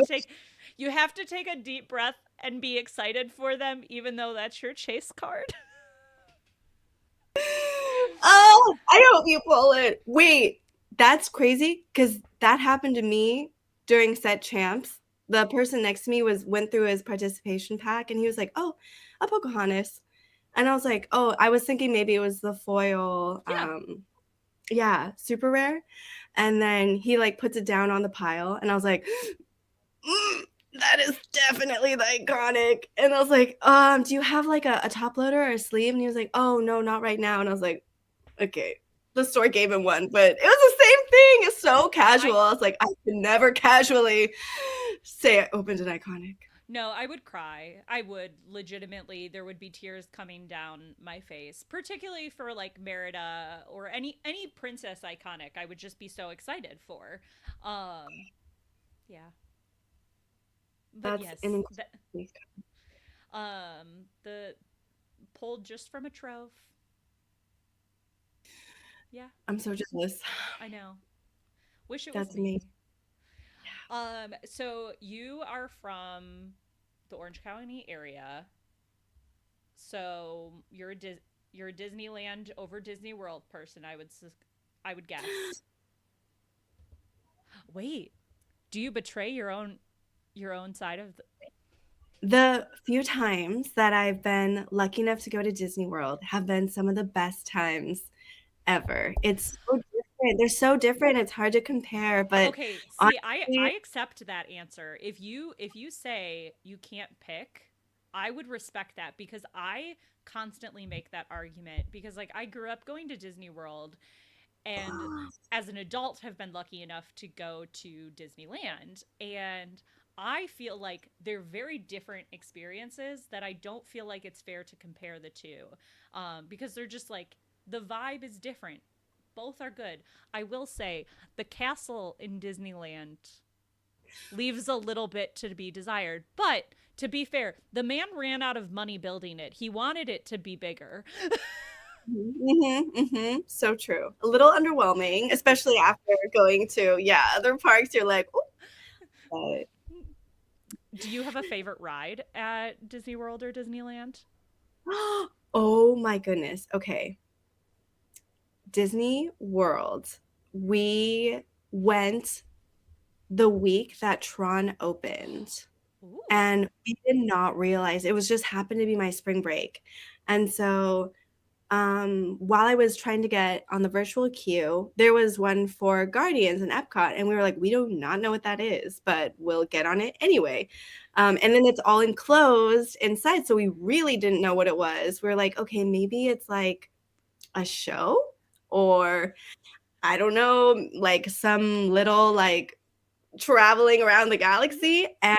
to take a deep breath and be excited for them, even though that's your chase card. Oh, I hope you pull it. Wait. That's crazy because that happened to me during set champs. The person next to me went through his participation pack and he was like, "Oh, a Pocahontas," and I was like, "Oh," I was thinking maybe it was the foil, Yeah. yeah, super rare, and then he like puts it down on the pile, and I was like, that is definitely the iconic. And I was like, do you have like a top loader or a sleeve? And he was like, oh no, not right now. And I was like, okay. The store gave him one, but it was the same thing. It's so casual. I was like, I could never casually say I opened an iconic. No, I would cry. I would legitimately. There would be tears coming down my face, particularly for like Merida or any princess iconic. I would just be so excited for. Yeah. But That's yes, an that incredible. the pulled just from a trove. Yeah, I'm so jealous. I know. Wish it was That's amazing. me. So you are from the Orange County area. So you're a Disneyland over Disney World person, I would guess. Wait, do you betray your own side of the The few times that I've been lucky enough to go to Disney World have been some of the best times ever. It's so different. They're so different. It's hard to compare, but Okay, see, I honestly, accept that answer. If you say you can't pick, I would respect that because I constantly make that argument because like I grew up going to Disney World and as an adult have been lucky enough to go to Disneyland and I feel like they're very different experiences that I don't feel like it's fair to compare the two because they're just like the vibe is different. Both are good. I will say the castle in Disneyland leaves a little bit to be desired, but to be fair, the man ran out of money building it. He wanted it to be bigger. so true. A little underwhelming, especially after going to, yeah, other parks. You're like, oh, Do you have a favorite ride at Disney World or Disneyland? oh my goodness. Okay. Disney World. We went the week that Tron opened. Ooh. And we did not realize it was just happened to be my spring break. And so while I was trying to get on the virtual queue, there was one for Guardians and Epcot, and we were like, we do not know what that is, but we'll get on it anyway. And then it's all enclosed inside, so we really didn't know what it was. We were like, okay, maybe it's like a show, or I don't know, like some little like traveling around the galaxy. And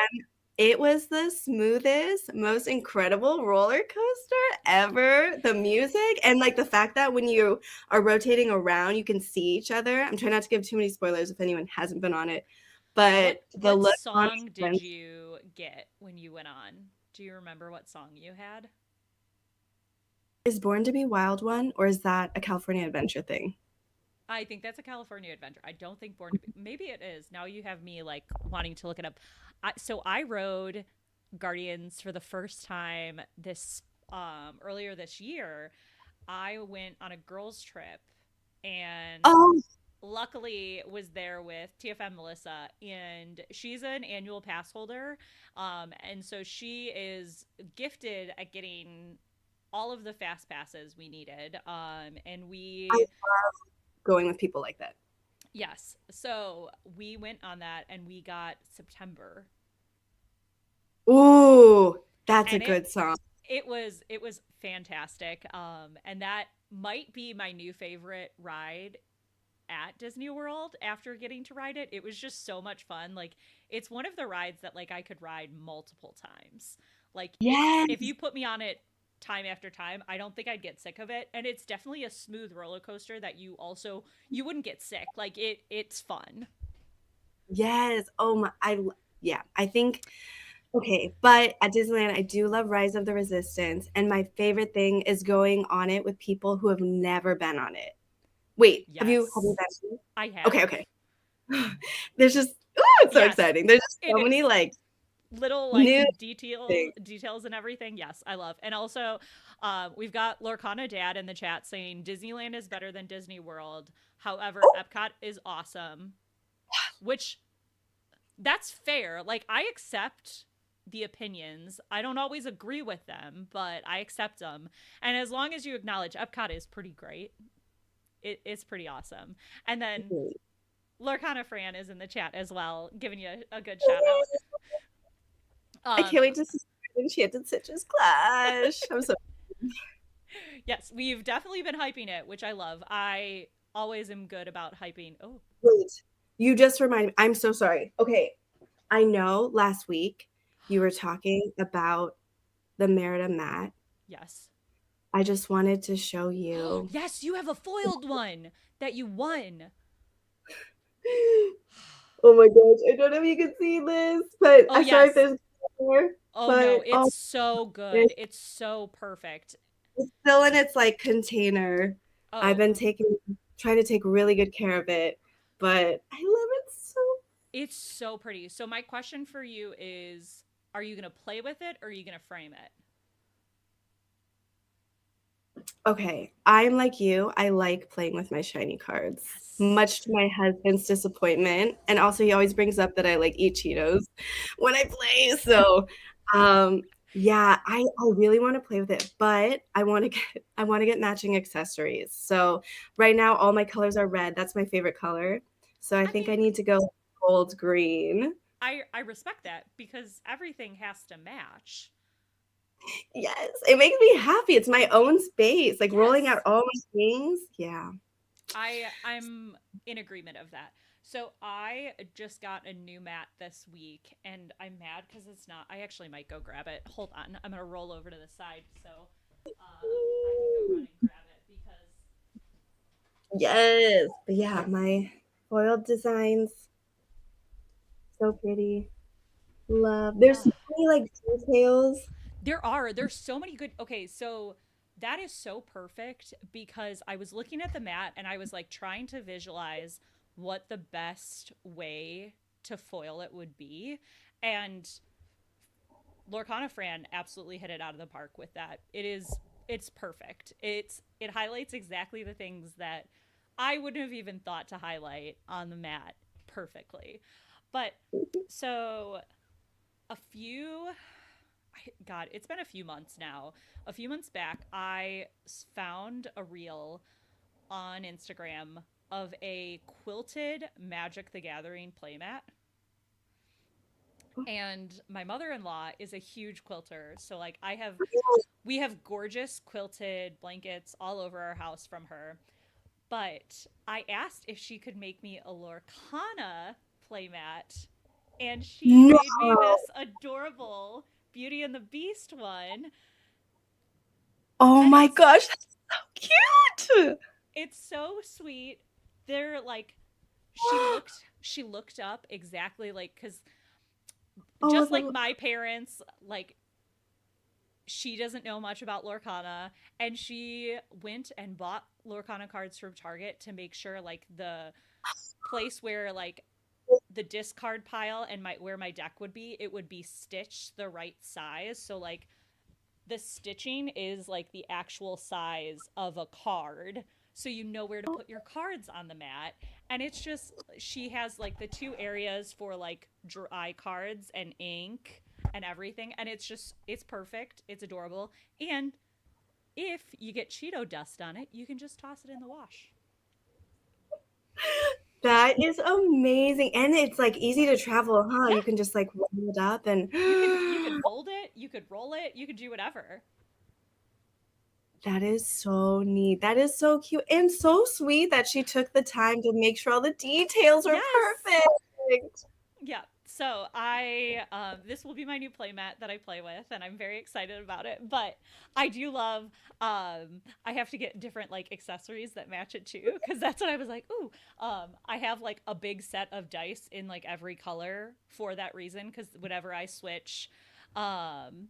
it was the smoothest, most incredible roller coaster ever. The music and like the fact that when you are rotating around, you can see each other. I'm trying not to give too many spoilers if anyone hasn't been on it, but the What look on song did you get when you went on? Do you remember what song you had? is Born to Be Wild one, or is that a California Adventure thing? I think that's a California Adventure. I don't think Born to Be. Maybe it is. Now you have me like wanting to look it up. So I rode Guardians for the first time this earlier this year. I went on a girls trip and Oh, luckily was there with TFM Melissa and she's an annual pass holder. And so she is gifted at getting all of the fast passes we needed. And I we love going with people like that. Yes. So we went on that and we got September. Ooh, that's a And good song. it was fantastic. And that might be my new favorite ride at Disney World after getting to ride it. It was just so much fun. Like it's one of the rides that like I could ride multiple times. Like if Yes. you put me on it time after time, I don't think I'd get sick of it. And it's definitely a smooth roller coaster that you wouldn't get sick. Like it's fun. Yes. Oh my, yeah, I think, okay, but at Disneyland, I do love Rise of the Resistance, and my favorite thing is going on it with people who have never been on it. Wait, have you Yes, been? I Okay, have. okay. There's just, it's so Yes, exciting. There's just it so many is. like Little like new things. details and everything. Yes, I love. And also, We've got Lorcana Dad in the chat saying Disneyland is better than Disney World. However, Epcot is awesome, which that's fair. Like, I accept the opinions. I don't always agree with them, but I accept them. And as long as you acknowledge Epcot is pretty great, it's pretty awesome. And then Lorcana Fran is in the chat as well, giving you a good shout out. I can't wait to see Enchanted Citrus Clash. I'm so Yes, we've definitely been hyping it, which I love. I always am good about hyping. Oh, wait. You just reminded me. I'm so sorry. Okay. I know last week you were talking about the Merida mat. yes. I just wanted to show you. Yes, you have a foiled one that you won. Oh my gosh. I don't know if you can see this, but Oh, I'm sorry if yes. there's more, Oh, no, but it's so good. It's so perfect. it's still in its like container. I've Oh, been trying to take really good care of it, but I love it so. it's so pretty. So, my question for you is, are you going to play with it or are you going to frame it? Okay, I'm like you. I like playing with my shiny cards, Yes. much to my husband's disappointment. And also, he always brings up that I like eat Cheetos when I play. So, yeah, I really want to play with it, but I want to get matching accessories. So right now, all my colors are red. That's my favorite color. So I I think I mean, need to go gold green. I respect that because everything has to match. Yes, it makes me happy. It's my own space, like rolling out Yes. all my things. Yeah. I'm in agreement of that. So I just got a new mat this week, and I'm mad because it's not. I actually might go grab it. Hold on, I'm gonna roll over to the side so I can go run and grab it because Yes. But yeah, my foiled designs, so pretty. Love. There's so many like details. there's so many good. Okay, so that is so perfect because I was looking at the mat and I was like trying to visualize what the best way to foil it would be, and Lorcana Fran absolutely hit it out of the park with that. It's perfect. It highlights exactly the things that I wouldn't have even thought to highlight on the mat perfectly. But so a few God, it's been a few months now. A few months back, I found a reel on Instagram of a quilted Magic the Gathering playmat. And my mother-in-law is a huge quilter. So like we have gorgeous quilted blankets all over our house from her. But I asked if she could make me a Lorcana playmat, and she No. made me this adorable Beauty and the Beast one. Oh And my gosh, that's so cute. it's so sweet. They're like she looked up exactly like cuz Oh, just like my parents, like she doesn't know much about Lorcana, and she went and bought Lorcana cards from Target to make sure like the place where like the discard pile and my where my deck would be, it would be stitched the right size. So like the stitching is like the actual size of a card. So you know where to put your cards on the mat. And it's just, she has like the two areas for like dry cards and ink and everything. And it's just, it's perfect. It's adorable. And if you get Cheeto dust on it, you can just toss it in the wash. that is amazing. And it's like easy to travel, huh? Yeah. You can just like roll it up and You could fold it, you could roll it, you could do whatever. that is so neat. That is so cute and so sweet that she took the time to make sure all the details are Yes. perfect. Yeah. So I this will be my new playmat that I play with, and I'm very excited about it. But I do love I have to get different like accessories that match it too, because that's what I was like. Ooh, I have like a big set of dice in like every color for that reason. Because whenever I switch um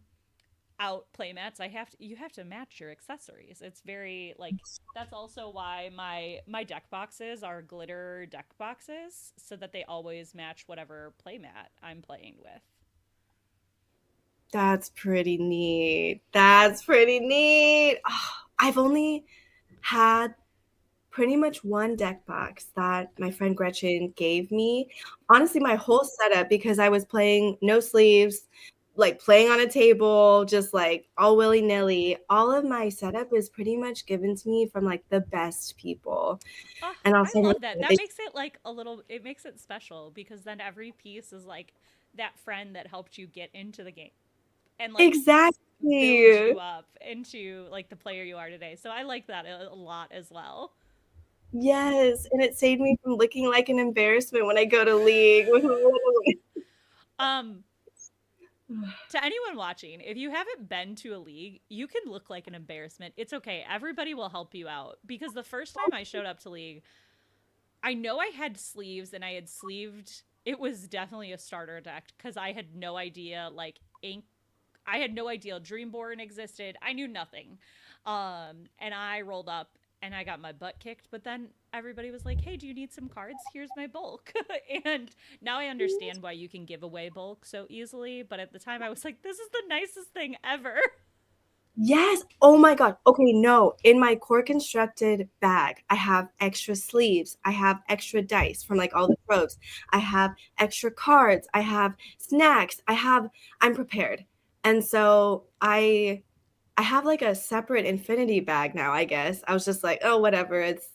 out playmats, I have to you have to match your accessories. It's very like that's also why my deck boxes are glitter deck boxes so that they always match whatever playmat I'm playing with. That's pretty neat. That's pretty neat. Oh, I've only had pretty much one deck box that my friend Gretchen gave me. Honestly, my whole setup, because I was playing no sleeves, like playing on a table, just like all willy nilly. All of my setup is pretty much given to me from like the best people. Oh, And I also, love that. That makes it like a little, it makes it special because then every piece is like that friend that helped you get into the game and like build exactly. you up into like the player you are today. So I like that a lot as well. Yes, and it saved me from looking like an embarrassment when I go to league. Um, to anyone watching, if you haven't been to a league, you can look like an embarrassment. It's okay. Everybody will help you out because the first time I showed up to league, I know I had sleeves and I had sleeved. It was definitely a starter deck because I had no idea like ink. I had no idea Dreamborn existed. I knew nothing. And I rolled up and I got my butt kicked. But then everybody was like, "Hey, do you need some cards? Here's my bulk." And now I understand why you can give away bulk so easily. But at the time, I was like, "This is the nicest thing ever." Yes. Oh my God. Okay, no. In my core constructed bag, I have extra sleeves. I have extra dice from like all the tropes. I have extra cards. I have snacks. I'm prepared. And so I have like a separate infinity bag now, I guess. I was just like, oh, whatever. It's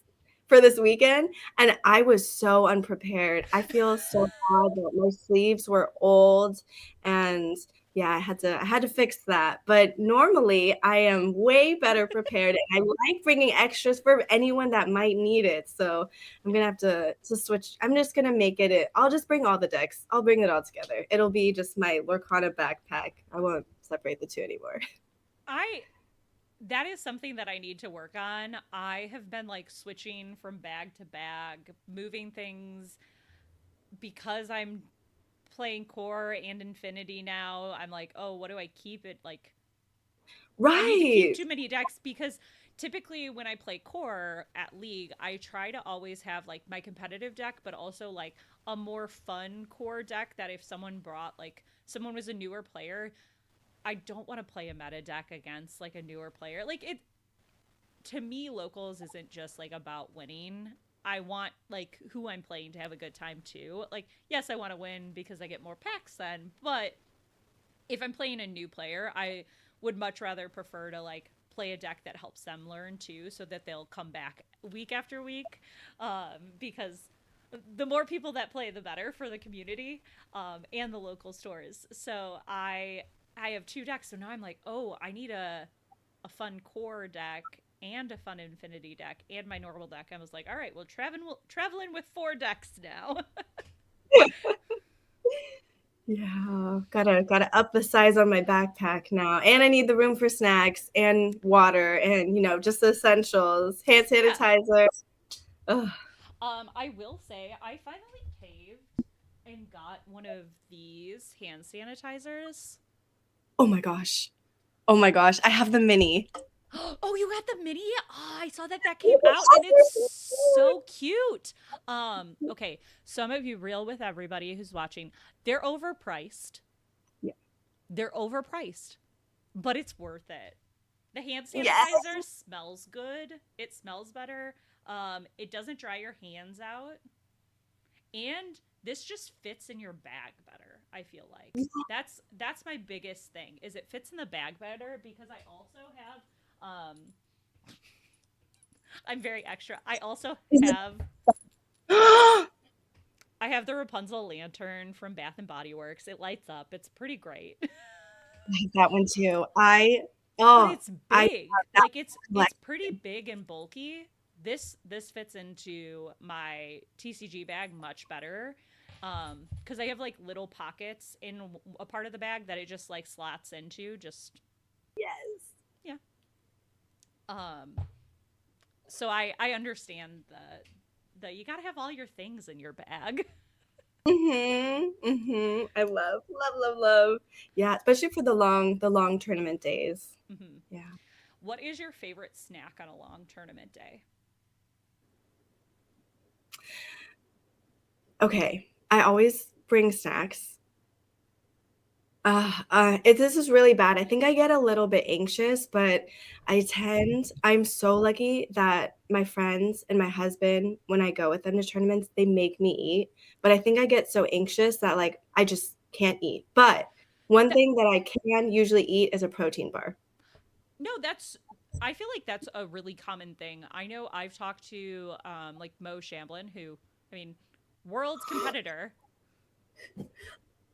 for this weekend. And I was so unprepared. I feel so bad that my sleeves were old and yeah, I had to fix that. But normally I am way better prepared and I like bringing extras for anyone that might need it. So I'm gonna have to switch. I'm just gonna make it. I'll just bring all the decks. I'll bring it all together. It'll be just my Lorcana backpack. I won't separate the two anymore. I that is something that I need to work on. I have been like switching from bag to bag, moving things because I'm playing core and infinity now. I'm like, oh, what do I keep? It like I need to keep Right. too many decks because typically when I play core at league, I try to always have like my competitive deck, but also like a more fun core deck that if someone brought like someone was a newer player, I don't want to play a meta deck against like a newer player. Like it to me, locals isn't just like about winning. I want like who I'm playing to have a good time too. Like, yes, I want to win because I get more packs then, but if I'm playing a new player, I would much rather prefer to like play a deck that helps them learn too, so that they'll come back week after week. Because the more people that play, the better for the community and the local stores. So I have two decks, so now I'm like, oh, I need a fun core deck and a fun infinity deck and my normal deck. I was like, all right, well, traveling with four decks now. Yeah, gotta up the size on my backpack now. And I need the room for snacks and water and just the essentials. Hand Yeah. sanitizer. Ugh. I will say I finally caved and got one of these hand sanitizers. Oh my gosh. Oh my gosh. I have the mini. Oh, you got the mini? Oh, I saw that that came out and it's so cute. Okay, so I'm gonna be real with everybody who's watching. They're overpriced. Yeah. They're overpriced, but it's worth it. The hand Yes. sanitizer smells good. It smells better. It doesn't dry your hands out. And this just fits in your bag better, I feel like. That's my biggest thing is it fits in the bag better because I also have I'm very extra. I also have I have the Rapunzel lantern from Bath and Body Works. It lights up. It's pretty great. That one too. But Oh, it's I big. that Like it's collect. pretty big and bulky. This fits into my TCG bag much better. Cuz I have like little pockets in a part of the bag that it just like slots into just Yes. yeah. Um so I understand the you got to have all your things in your bag. I love. Yeah, especially for the long tournament days. Mhm. Yeah. What is your favorite snack on a long tournament day? Okay. I always bring snacks. This is really bad. I think I get a little bit anxious, but I'm so lucky that my friends and my husband, when I go with them to tournaments, they make me eat. But I think I get so anxious that like I just can't eat. But one That thing that I can usually eat is a protein bar. no, that's I feel like that's a really common thing. I know I've talked to like Mo Shamblin, who I mean, world competitor.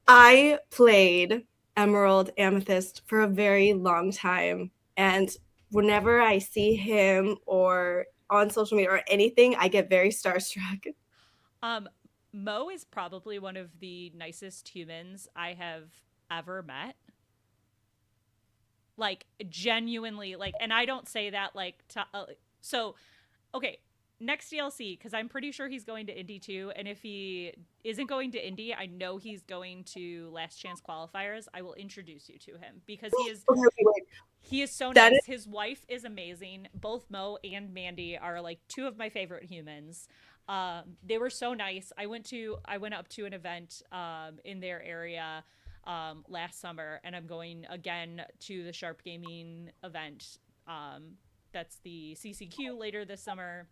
I played Emerald Amethyst for a very long time. And whenever I see him or on social media or anything, I get very starstruck. Um, Mo is probably one of the nicest humans I have ever met. Like genuinely, like, and I don't say that like so. Okay, next DLC because I'm pretty sure he's going to Indy too. And if he isn't going to Indy, I know he's going to Last Chance qualifiers. I will introduce you to him because Okay, wait. he is so That is nice. His wife is amazing. Both Mo and Mandy are like two of my favorite humans. They were so nice. I went up to an event in their area last summer, and I'm going again to the Sharp Gaming event. That's the CCQ later this summer.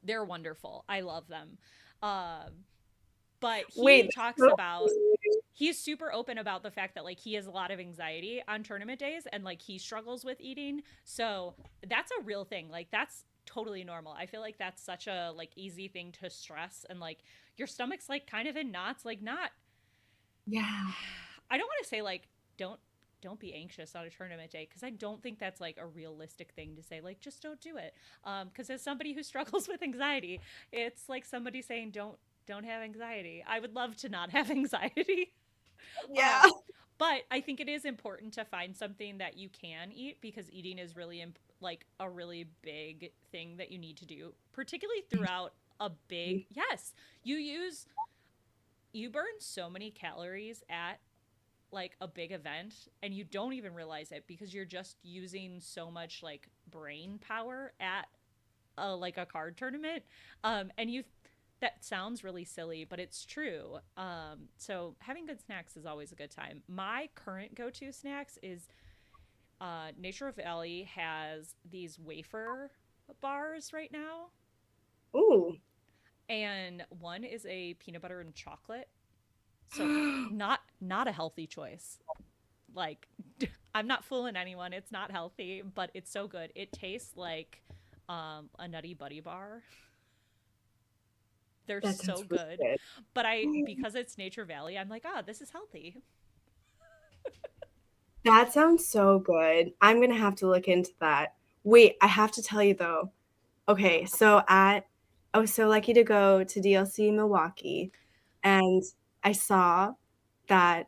They're wonderful. I love them. Um, but wait, he that's talks so about he's super open about the fact that like he has a lot of anxiety on tournament days and like he struggles with eating. So that's a real thing. Like that's totally normal. I feel like that's such a like easy thing to stress and like your stomach's like kind of in knots, like not yeah. I don't want to say like don't be anxious on a tournament day because I don't think that's like a realistic thing to say. Like just don't do it. Because as somebody who struggles with anxiety, it's like somebody saying don't have anxiety. I would love to not have anxiety. Yeah. Um, but I think it is important to find something that you can eat because eating is really like a really big thing that you need to do, particularly throughout a big yes. You use you burn so many calories at like a big event and you don't even realize it because you're just using so much like brain power at a like a card tournament and you that sounds really silly but it's true so having good snacks is always a good time. My current go-to snacks is Nature Valley has these wafer bars right now Ooh. and one is a peanut butter and chocolate, so not a healthy choice. Like I'm not fooling anyone. It's not healthy, but it's so good. It tastes like a Nutty Buddy bar. They're That so sounds really good. good. But I because it's Nature Valley, I'm like, ah, this is healthy. That sounds so good. I'm gonna have to look into that. Wait, I have to tell you though. Okay, I was so lucky to go to DLC Milwaukee, and I saw that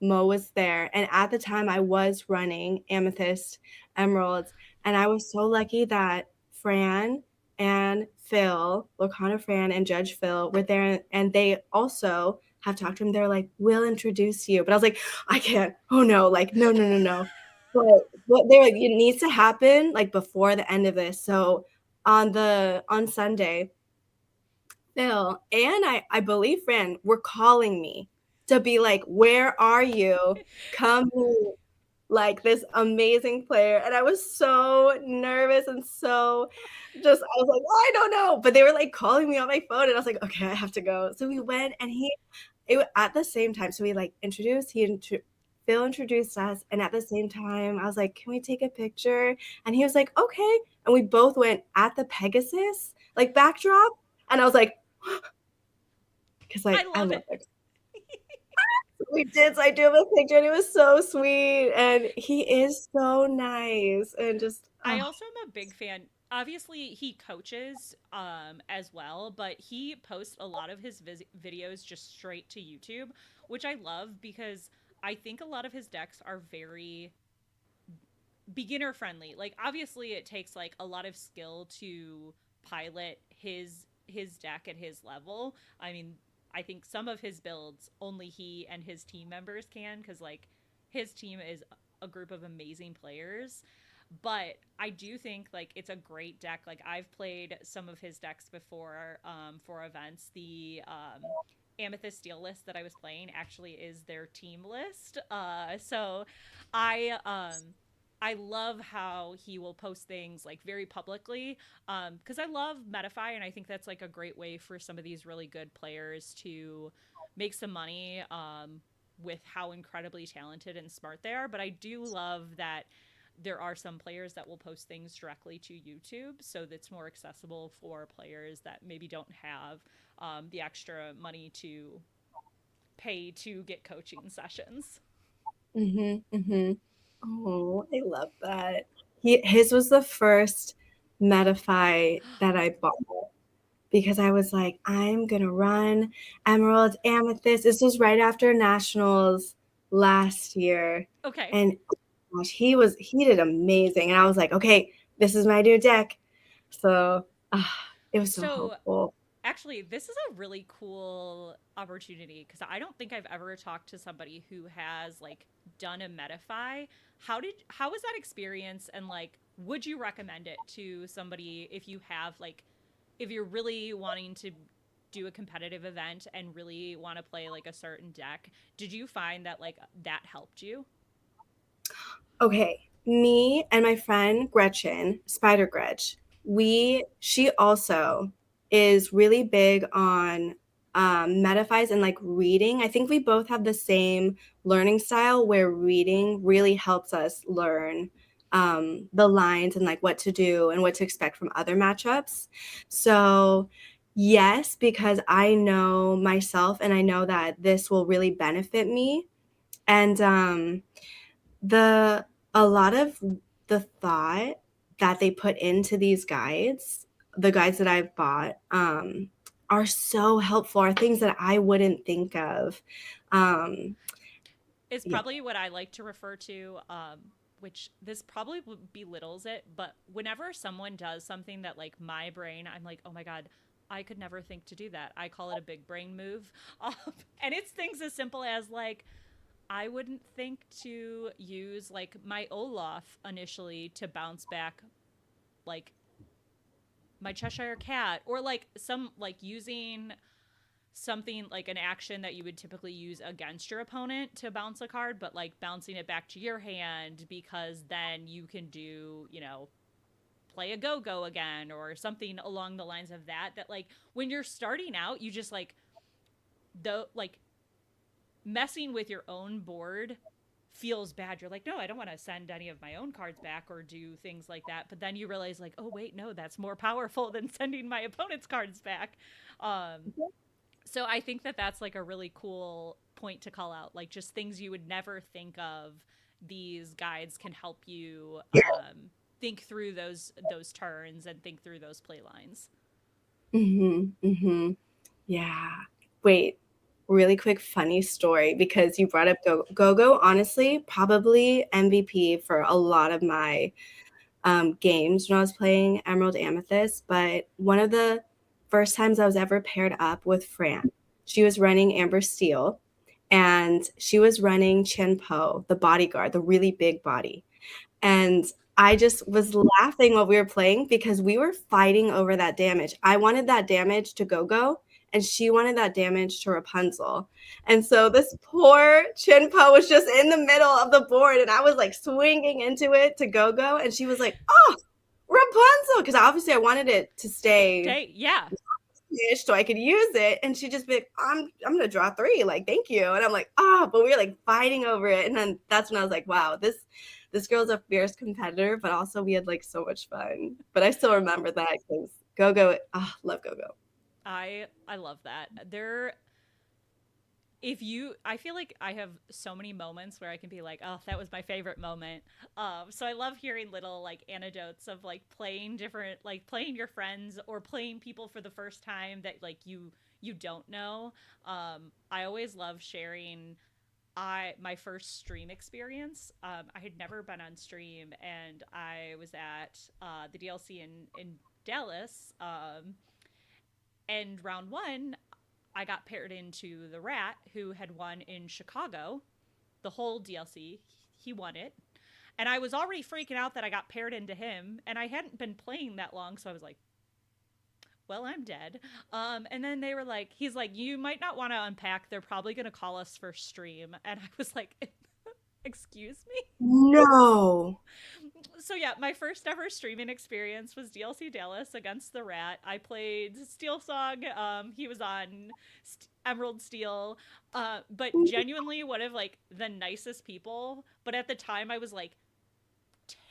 Mo was there. And at the time, I was running Amethyst Emeralds, and I was so lucky that Fran and Phil, Lorcana Fran and Judge Phil, were there, and they also have talked to him. They're like, "We'll introduce you," but I was like, "I can't. Oh no! Like, no, no, no, no." But they're like, "It needs to happen like before the end of this." So on Sunday, Phil and I believe Fran were calling me to be like, "Where are you? Come meet like this amazing player." And I was so nervous and so just I was like, oh, "I don't know." But they were like calling me on my phone and I was like, "Okay, I have to go." So we went and at the same time. So we like Phil introduced us, and at the same time, I was like, "Can we take a picture?" And he was like, "Okay." And we both went at the Pegasus like backdrop, and I was like, because I like I love love it. it. We did. So I do have a picture, and it was so sweet, and he is so nice, and just I oh, also am a big fan. Obviously, he coaches as well, but he posts a lot of his videos just straight to YouTube, which I love because I think a lot of his decks are very beginner friendly. Like obviously it takes like a lot of skill to pilot his deck at his level. I mean, I think some of his builds only he and his team members can cuz like his team is a group of amazing players. But I do think like it's a great deck. Like I've played some of his decks before for events. The Amethyst Steel list that I was playing actually is their team list. So I love how he will post things like very publicly, because I love Metafy, and I think that's like a great way for some of these really good players to make some money, with how incredibly talented and smart they are. But I do love that there are some players that will post things directly to YouTube, so that's more accessible for players that maybe don't have, the extra money to pay to get coaching sessions. Mm-hmm. Oh, I love that. His was the first Metafy that I bought because I was like, I'm gonna run Emerald Amethyst. This was right after Nationals last year, Okay. and oh gosh, he did amazing. And I was like, okay, this is my new deck. So it was so So helpful. actually, this is a really cool opportunity because I don't think I've ever talked to somebody who has like done a Metafy. How was that experience, and like would you recommend it to somebody if you have like, if you're really wanting to do a competitive event and really want to play like a certain deck? Did you find that like that helped you? Okay, me and my friend Gretchen, Spider Gretch, she also is really big on metaphys and like reading. I think we both have the same learning style where reading really helps us learn the lines and like what to do and what to expect from other matchups. So, yes, because I know myself and I know that this will really benefit me. And the a lot of the thought that they put into these guides, the guides that I've bought, are so helpful, are things that I wouldn't think of. Um, Is yeah. probably what I like to refer to, which this probably belittles it, but whenever someone does something that like my brain, I'm like, oh my God, I could never think to do that. I call it a big brain move. Um, and it's things as simple as like, I wouldn't think to use like my Olaf initially to bounce back like my Cheshire Cat, or like some like using something like an action that you would typically use against your opponent to bounce a card, but like bouncing it back to your hand because then you can do, play a go-go again or something along the lines of that. That like when you're starting out, you just like the like messing with your own board feels bad. You're like, no, I don't want to send any of my own cards back or do things like that. But then you realize, like, oh, wait, no, that's more powerful than sending my opponent's cards back. So I think that that's like a really cool point to call out. Like, just things you would never think of. These guides can help you, think through those turns and think through those play lines. Mm-hmm. Yeah. Wait, really quick funny story because you brought up Go-Go. Honestly, probably MVP for a lot of my games when I was playing Emerald Amethyst. But one of the first times I was ever paired up with Fran, she was running Amber Steel and she was running Chen Po, the bodyguard, the really big body. And I just was laughing while we were playing because we were fighting over that damage. I wanted that damage to Go-Go, and she wanted that damage to Rapunzel. And so this poor Chinpo was just in the middle of the board, and I was like swinging into it to Go-Go, and she was like, "Oh, Rapunzel," because obviously I wanted it to stay Okay, yeah. so I could use it. And she just be like, I'm gonna draw three, like thank you. And I'm like, but we were like fighting over it. And then that's when I was like, wow, this girl's a fierce competitor, but also we had like so much fun. But I still remember that because Go-Go, love Go-Go. I love that. There if you I feel like I have so many moments where I can be like, oh, that was my favorite moment. So I love hearing little like anecdotes of like playing different, like playing your friends or playing people for the first time that like you don't know. I always love sharing I my first stream experience. I had never been on stream, and I was at the DLC in Dallas. And round one, I got paired into the Rat, who had won in Chicago the whole DLC. He won it. And I was already freaking out that I got paired into him, and I hadn't been playing that long, so I was like, well, I'm dead. And then they were like, he's like, you might not want to unpack. They're probably going to call us for stream. And I was like, excuse me? No. So yeah, my first ever streaming experience was DLC Dallas against the Rat. I played Steel Song. He was on Emerald Steel. But genuinely one of like the nicest people. But at the time I was like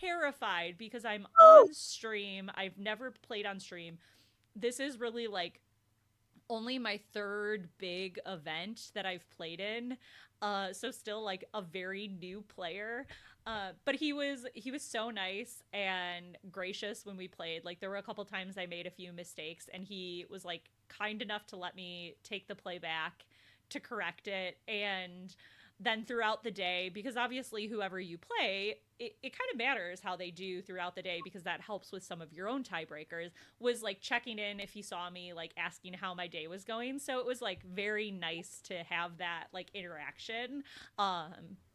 terrified because I'm on stream. I've never played on stream. This is really like only my third big event that I've played in. So still like a very new player. But he was so nice and gracious when we played. Like there were a couple times I made a few mistakes and he was like kind enough to let me take the play back to correct it. And then throughout the day, because obviously whoever you play, it kind of matters how they do throughout the day because that helps with some of your own tiebreakers, was like checking in if he saw me, like asking how my day was going. So it was like very nice to have that like interaction,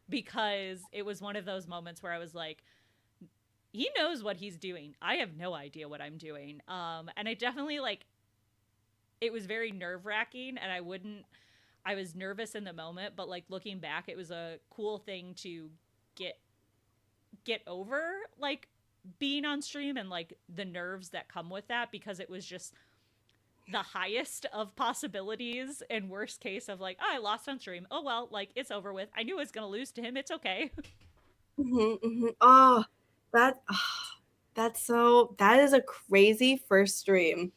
because it was one of those moments where I was like, he knows what he's doing. I have no idea what I'm doing. And I definitely like, it was very nerve wracking and I was nervous in the moment, but like looking back, it was a cool thing to get over, like being on stream and like the nerves that come with that, because it was just the highest of possibilities and worst case of like, oh, I lost on stream. Oh well, like it's over with. I knew I was gonna lose to him. It's okay. Oh, that that is a crazy first stream.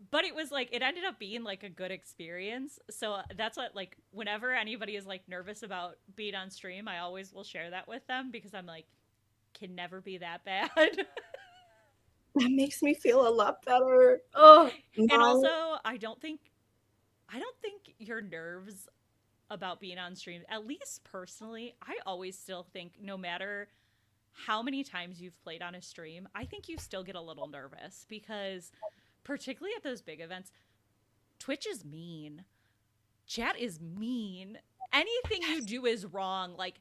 But it was like, it ended up being like a good experience. So that's what, like, whenever anybody is like nervous about being on stream, I always will share that with them because I'm like, can never be that bad. That makes me feel a lot better. Oh, And now. also, I don't think your nerves about being on stream, at least personally, I always still think no matter how many times you've played on a stream, I think you still get a little nervous because particularly at those big events, Twitch is mean. Chat is mean. Anything you do is wrong. Like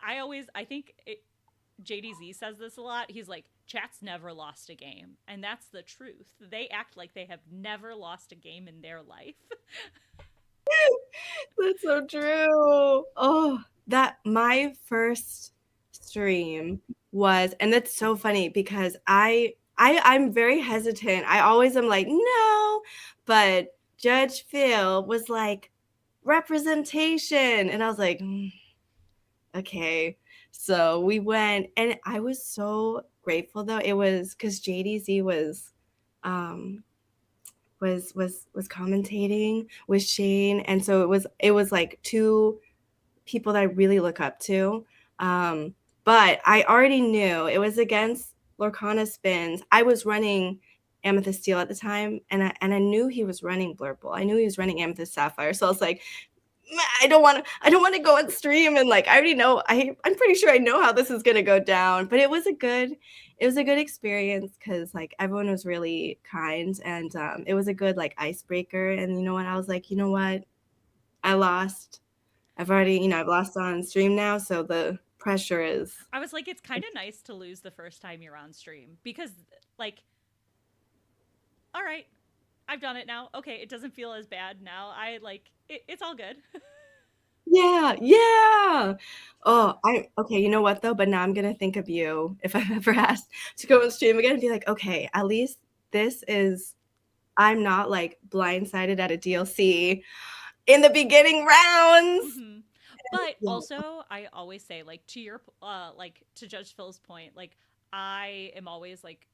I think JDZ says this a lot. He's like, chat's never lost a game. And that's the truth. They act like they have never lost a game in their life. That's so true. Oh, that my first stream was, and that's so funny because I'm very hesitant. I always am like, no, but Judge Phil was like, representation. And I was like, okay. So we went, and I was so grateful though. It was because JDZ um was commentating with Shane, and so it was like two people that I really look up to. But I already knew it was against Lorcana Spins. I was running Amethyst Steel at the time, and I knew he was running Blurple. I knew he was running Amethyst Sapphire. So I was like, I don't want to go on stream and like I already know I'm pretty sure I know how this is gonna go down. But it was a good experience because like everyone was really kind, and it was a good like icebreaker. And you know what? I was like, you know what? I lost. I've lost on stream now, so the pressure is. I was like, it's kind of nice to lose the first time you're on stream because, like, all right, I've done it now. Okay, it doesn't feel as bad now. I like it's all good. Yeah, yeah. Oh, I okay, you know what though? But now I'm gonna think of you if I'm ever asked to go on stream again and be like, okay, at least this is I'm not like blindsided at a DLC in the beginning rounds. Mm-hmm. But Yeah. also, I always say, like, to your, like, to Judge Phil's point, like, I am always like,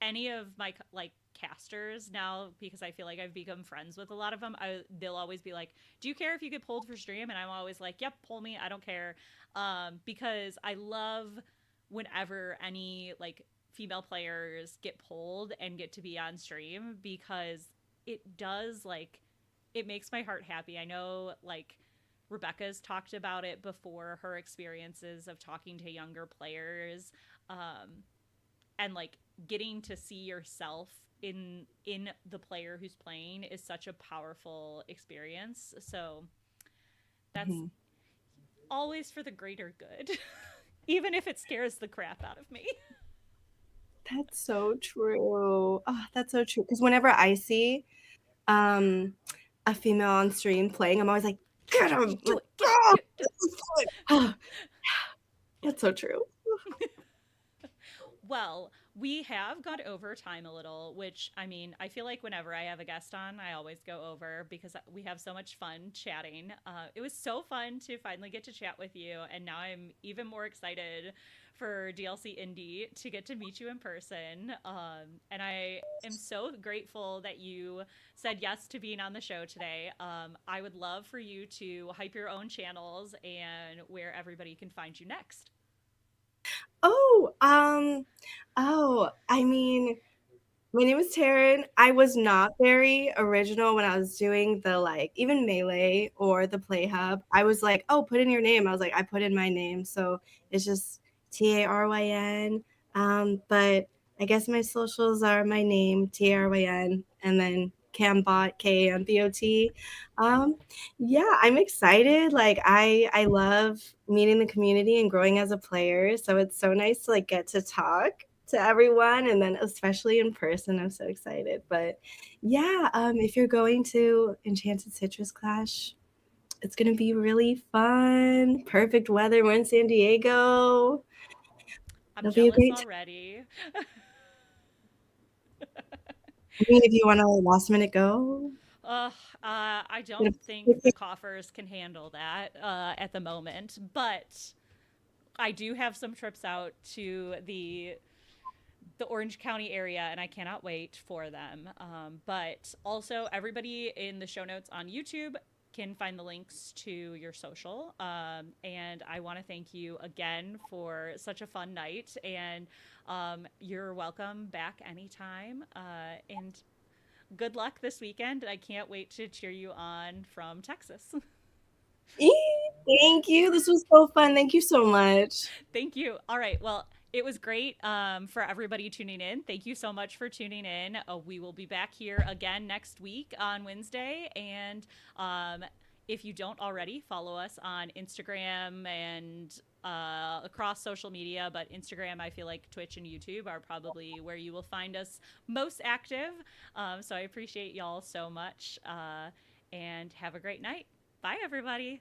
any of my like casters now, because I feel like I've become friends with a lot of them. They'll always be like, "Do you care if you get pulled for stream?" And I'm always like, "Yep, pull me. I don't care," because I love whenever any like female players get pulled and get to be on stream because it does like it makes my heart happy. I know like Rebecca's talked about it before, her experiences of talking to younger players, and like getting to see yourself in the player who's playing is such a powerful experience. So that's Mhm. always for the greater good, even if it scares the crap out of me. That's so true. Oh, that's so true. Because whenever I see um a female on stream playing, I'm always like, get You him! do Like, it. Get it. oh, Do it. Do it. this is fun. Oh, Yeah. that's so true. Well, we have gone over time a little, which I mean, I feel like whenever I have a guest on, I always go over because we have so much fun chatting. It was so fun to finally get to chat with you, and now I'm even more excited for DLC Indie to get to meet you in person. And I am so grateful that you said yes to being on the show today. I would love for you to hype your own channels and where everybody can find you next. Oh, I mean, my name is Taryn. I was not very original when I was doing the like even Melee or the Play Hub. I was like, oh, put in your name. I was like, I put in my name. So it's just Taryn. But I guess my socials are my name, Taryn, and then Cambot, Kambot. Um, yeah, I'm excited. Like I love meeting the community and growing as a player. So it's so nice to like get to talk to everyone and then especially in person. I'm so excited. But yeah, if you're going to Enchanted Citrus Clash, it's gonna be really fun. Perfect weather. We're in San Diego. I'm It'll be a jealous great time. already. I mean, if you want to last minute go, Uh, I you don't think know, the coffers can handle that at the moment, but I do have some trips out to the Orange County area, and I cannot wait for them. But also, everybody in the show notes on YouTube can find the links to your social. And I want to thank you again for such a fun night. And you're welcome back anytime. And good luck this weekend. I can't wait to cheer you on from Texas. Thank you. This was so fun. Thank you so much. Thank you. All right. Well, it was great for everybody tuning in. Thank you so much for tuning in. We will be back here again next week on Wednesday. And if you don't already, follow us on Instagram and across social media. But Instagram, I feel like Twitch and YouTube are probably where you will find us most active. So I appreciate y'all so much. And have a great night. Bye, everybody.